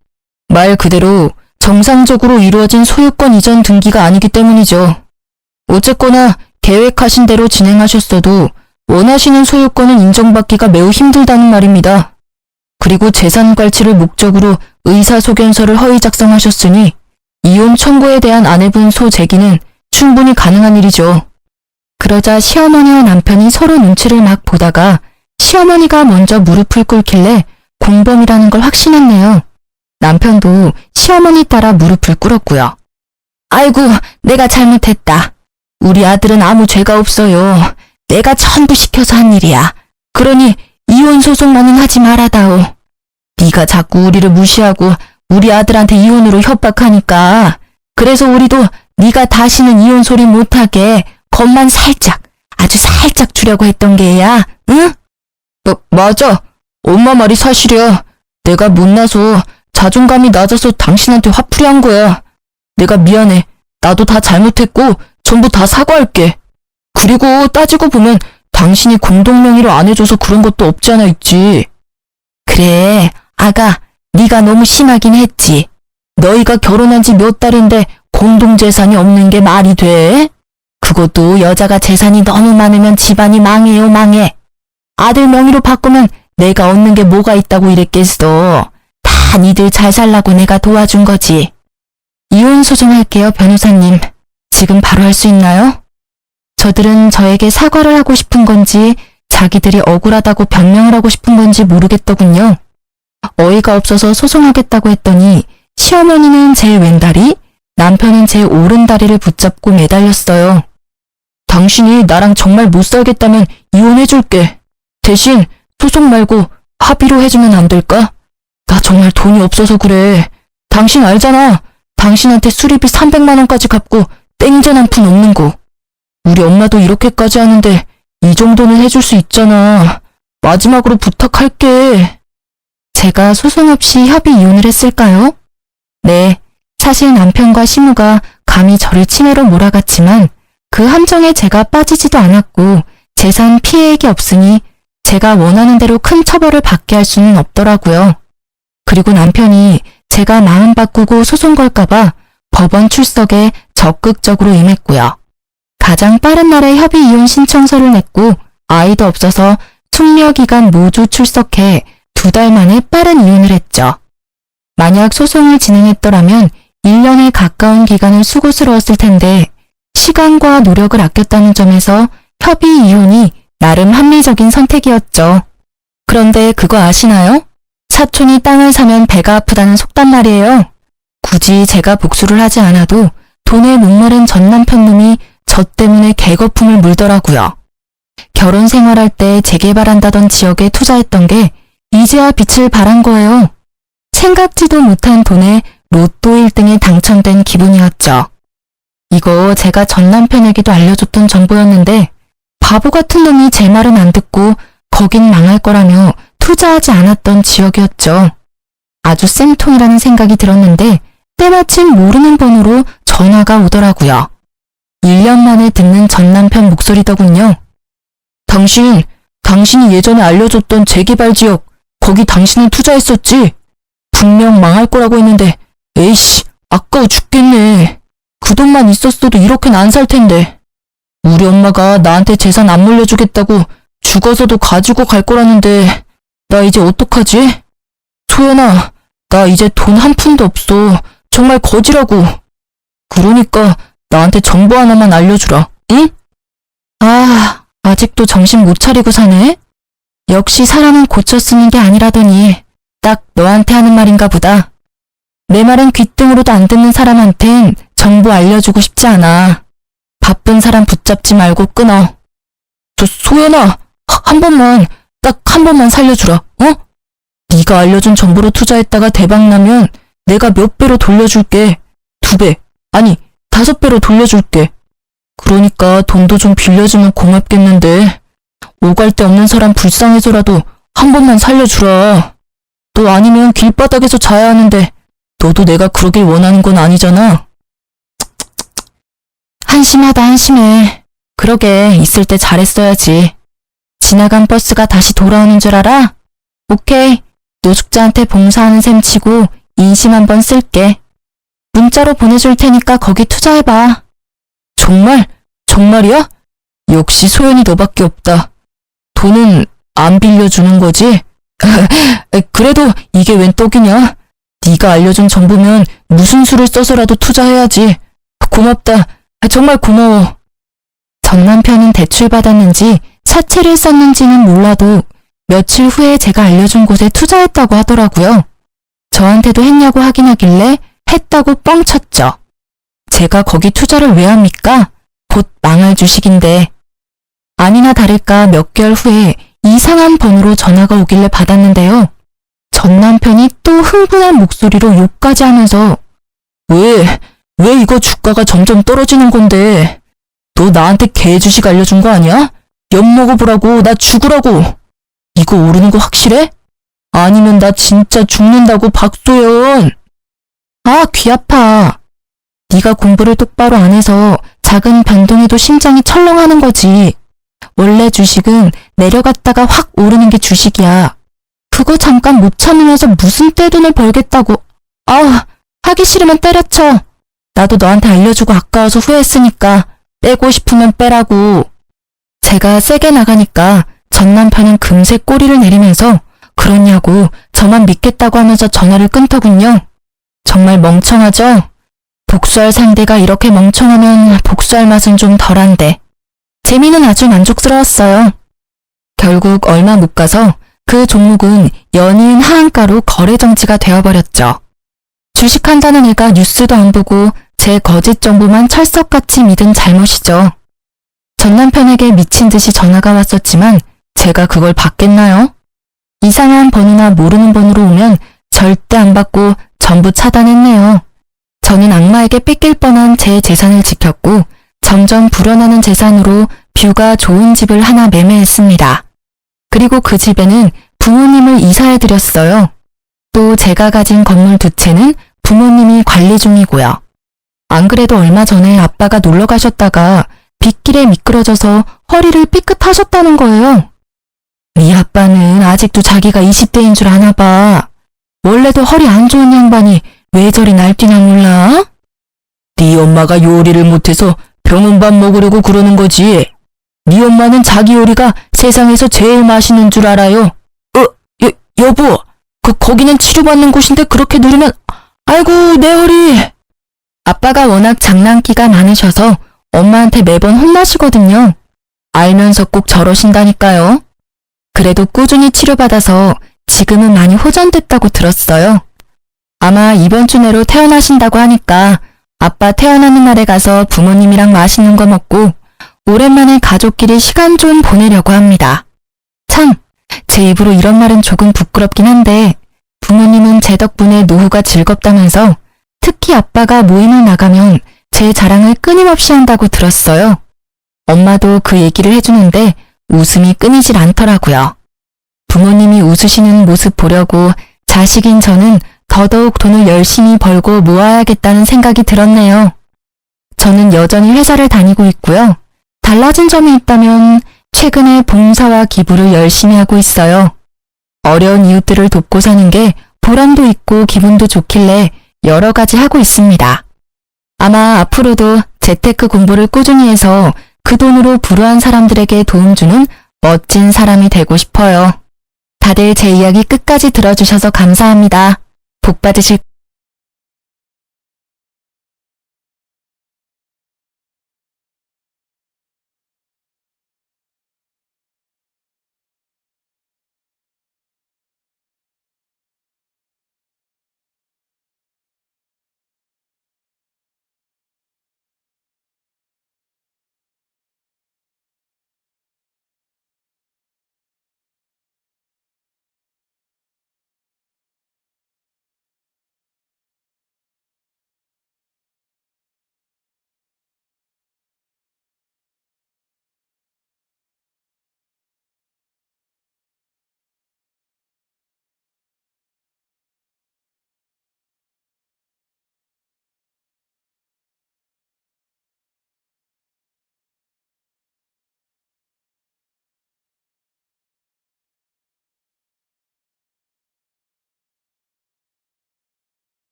말 그대로 정상적으로 이루어진 소유권 이전 등기가 아니기 때문이죠. 어쨌거나 계획하신 대로 진행하셨어도 원하시는 소유권은 인정받기가 매우 힘들다는 말입니다. 그리고 재산 괄취를 목적으로 의사소견서를 허위 작성하셨으니 이혼 청구에 대한 아내분 소제기는 충분히 가능한 일이죠. 그러자 시어머니와 남편이 서로 눈치를 막 보다가 시어머니가 먼저 무릎을 꿇길래 공범이라는 걸 확신했네요. 남편도 시어머니 따라 무릎을 꿇었고요. 아이고, 내가 잘못했다. 우리 아들은 아무 죄가 없어요. 내가 전부 시켜서 한 일이야. 그러니 이혼 소송만은 하지 말아다오. 네가 자꾸 우리를 무시하고 우리 아들한테 이혼으로 협박하니까 그래서 우리도 네가 다시는 이혼 소리 못하게 겁만 살짝, 아주 살짝 주려고 했던 게야, 응? 맞아. 엄마 말이 사실이야. 내가 못나서 자존감이 낮아서 당신한테 화풀이 한 거야. 내가 미안해. 나도 다 잘못했고 전부 다 사과할게. 그리고 따지고 보면 당신이 공동명의로 안 해줘서 그런 것도 없지 않아 있지. 그래, 아가, 네가 너무 심하긴 했지. 너희가 결혼한 지 몇 달인데 공동재산이 없는 게 말이 돼? 그것도 여자가 재산이 너무 많으면 집안이 망해요, 망해. 아들 명의로 바꾸면 내가 얻는 게 뭐가 있다고 이랬겠어. 다 니들 잘 살라고 내가 도와준 거지. 이혼 소송할게요, 변호사님. 지금 바로 할 수 있나요? 저들은 저에게 사과를 하고 싶은 건지 자기들이 억울하다고 변명을 하고 싶은 건지 모르겠더군요. 어이가 없어서 소송하겠다고 했더니 시어머니는 제 왼다리, 남편은 제 오른다리를 붙잡고 매달렸어요. 당신이 나랑 정말 못 살겠다면 이혼해줄게. 대신 소송 말고 합의로 해주면 안 될까? 나 정말 돈이 없어서 그래. 당신 알잖아. 당신한테 수리비 300만 원까지 갚고 땡전 한 푼 없는 거. 우리 엄마도 이렇게까지 하는데 이 정도는 해줄 수 있잖아. 마지막으로 부탁할게. 제가 소송 없이 협의 이혼을 했을까요? 네, 사실 남편과 시무가 감히 저를 치매로 몰아갔지만 그 함정에 제가 빠지지도 않았고 재산 피해액이 없으니 제가 원하는 대로 큰 처벌을 받게 할 수는 없더라고요. 그리고 남편이 제가 마음 바꾸고 소송 걸까봐 법원 출석에 적극적으로 임했고요. 가장 빠른 날에 협의 이혼 신청서를 냈고 아이도 없어서 숙려기간 모두 출석해 2달 만에 빠른 이혼을 했죠. 만약 소송을 진행했더라면 1년에 가까운 기간을 수고스러웠을 텐데 시간과 노력을 아꼈다는 점에서 협의 이혼이 나름 합리적인 선택이었죠. 그런데 그거 아시나요? 사촌이 땅을 사면 배가 아프다는 속담 말이에요. 굳이 제가 복수를 하지 않아도 돈에 목마른 전 남편 놈이 저 때문에 개거품을 물더라고요. 결혼 생활할 때 재개발한다던 지역에 투자했던 게 이제야 빛을 발한 거예요. 생각지도 못한 돈에 로또 1등에 당첨된 기분이었죠. 이거 제가 전 남편에게도 알려줬던 정보였는데 바보 같은 놈이 제 말은 안 듣고 거긴 망할 거라며 투자하지 않았던 지역이었죠. 아주 쌤통이라는 생각이 들었는데 때마침 모르는 번호로 전화가 오더라고요. 1년 만에 듣는 전 남편 목소리더군요. 당신이 예전에 알려줬던 재개발 지역, 거기 당신은 투자했었지? 분명 망할 거라고 했는데, 에이씨, 아까워 죽겠네. 그 돈만 있었어도 이렇게는 안 살 텐데. 우리 엄마가 나한테 재산 안 물려주겠다고 죽어서도 가지고 갈 거라는데, 나 이제 어떡하지? 소연아, 나 이제 돈 한 푼도 없어. 정말 거지라고. 그러니까 나한테 정보 하나만 알려주라, 응? 아직도 정신 못 차리고 사네? 역시 사람은 고쳐 쓰는 게 아니라더니 딱 너한테 하는 말인가 보다. 내 말은 귓등으로도 안 듣는 사람한텐 정보 알려주고 싶지 않아. 바쁜 사람 붙잡지 말고 끊어. 소연아, 한 번만, 딱 한 번만 살려주라, 어? 네가 알려준 정보로 투자했다가 대박나면 내가 몇 배로 돌려줄게. 2배, 아니 5배로 돌려줄게. 그러니까 돈도 좀 빌려주면 고맙겠는데 오갈 데 없는 사람 불쌍해서라도 한 번만 살려주라. 너 아니면 길바닥에서 자야 하는데 너도 내가 그러길 원하는 건 아니잖아. 한심하다 한심해. 그러게 있을 때 잘했어야지. 지나간 버스가 다시 돌아오는 줄 알아? 오케이. 노숙자한테 봉사하는 셈 치고 인심 한번 쓸게. 문자로 보내줄 테니까 거기 투자해봐. 정말? 정말이야? 역시 소연이 너밖에 없다. 돈은 안 빌려주는 거지? 그래도 이게 웬 떡이냐? 네가 알려준 정보면 무슨 수를 써서라도 투자해야지. 고맙다. 정말 고마워. 전 남편은 대출받았는지 사채를 썼는지는 몰라도 며칠 후에 제가 알려준 곳에 투자했다고 하더라고요. 저한테도 했냐고 확인하길래 했다고 뻥쳤죠. 제가 거기 투자를 왜 합니까? 곧 망할 주식인데. 아니나 다를까 몇 개월 후에 이상한 번호로 전화가 오길래 받았는데요. 전 남편이 또 흥분한 목소리로 욕까지 하면서 왜 이거 주가가 점점 떨어지는 건데? 너 나한테 개 주식 알려준 거 아니야? 엿 먹어보라고. 나 죽으라고. 이거 오르는 거 확실해? 아니면 나 진짜 죽는다고 박소연. 귀 아파. 네가 공부를 똑바로 안 해서 작은 변동에도 심장이 철렁하는 거지. 원래 주식은 내려갔다가 확 오르는 게 주식이야. 그거 잠깐 못 참으면서 무슨 떼돈을 벌겠다고. 하기 싫으면 때려쳐. 나도 너한테 알려주고 아까워서 후회했으니까 빼고 싶으면 빼라고. 제가 세게 나가니까 전 남편은 금세 꼬리를 내리면서 그러냐고 저만 믿겠다고 하면서 전화를 끊더군요. 정말 멍청하죠? 복수할 상대가 이렇게 멍청하면 복수할 맛은 좀 덜한데. 재미는 아주 만족스러웠어요. 결국 얼마 못 가서 그 종목은 연이은 하한가로 거래 정지가 되어버렸죠. 주식한다는 애가 뉴스도 안 보고 제 거짓 정보만 찰떡같이 믿은 잘못이죠. 전 남편에게 미친 듯이 전화가 왔었지만 제가 그걸 받겠나요? 이상한 번호나 모르는 번호로 오면 절대 안 받고 전부 차단했네요. 저는 악마에게 뺏길 뻔한 제 재산을 지켰고 점점 불어나는 재산으로 뷰가 좋은 집을 하나 매매했습니다. 그리고 그 집에는 부모님을 이사해드렸어요. 또 제가 가진 건물 2채는 부모님이 관리 중이고요. 안 그래도 얼마 전에 아빠가 놀러 가셨다가 빗길에 미끄러져서 허리를 삐끗하셨다는 거예요. 네 아빠는 아직도 자기가 20대인 줄 아나 봐. 원래도 허리 안 좋은 양반이 왜 저리 날뛰나 몰라? 네 엄마가 요리를 못해서 병원밥 먹으려고 그러는 거지. 네 엄마는 자기 요리가 세상에서 제일 맛있는 줄 알아요. 여보, 거기는 치료받는 곳인데 그렇게 누르면, 아이고, 내 허리. 아빠가 워낙 장난기가 많으셔서 엄마한테 매번 혼나시거든요. 알면서 꼭 저러신다니까요. 그래도 꾸준히 치료받아서 지금은 많이 호전됐다고 들었어요. 아마 이번 주 내로 퇴원하신다고 하니까 아빠 퇴원하는 날에 가서 부모님이랑 맛있는 거 먹고 오랜만에 가족끼리 시간 좀 보내려고 합니다. 참, 제 입으로 이런 말은 조금 부끄럽긴 한데 부모님은 제 덕분에 노후가 즐겁다면서 특히 아빠가 모임을 나가면 제 자랑을 끊임없이 한다고 들었어요. 엄마도 그 얘기를 해주는데 웃음이 끊이질 않더라고요. 부모님이 웃으시는 모습 보려고 자식인 저는 더더욱 돈을 열심히 벌고 모아야겠다는 생각이 들었네요. 저는 여전히 회사를 다니고 있고요. 달라진 점이 있다면 최근에 봉사와 기부를 열심히 하고 있어요. 어려운 이웃들을 돕고 사는 게 보람도 있고 기분도 좋길래 여러 가지 하고 있습니다. 아마 앞으로도 재테크 공부를 꾸준히 해서 그 돈으로 불우한 사람들에게 도움 주는 멋진 사람이 되고 싶어요. 다들 제 이야기 끝까지 들어주셔서 감사합니다. 복 받으실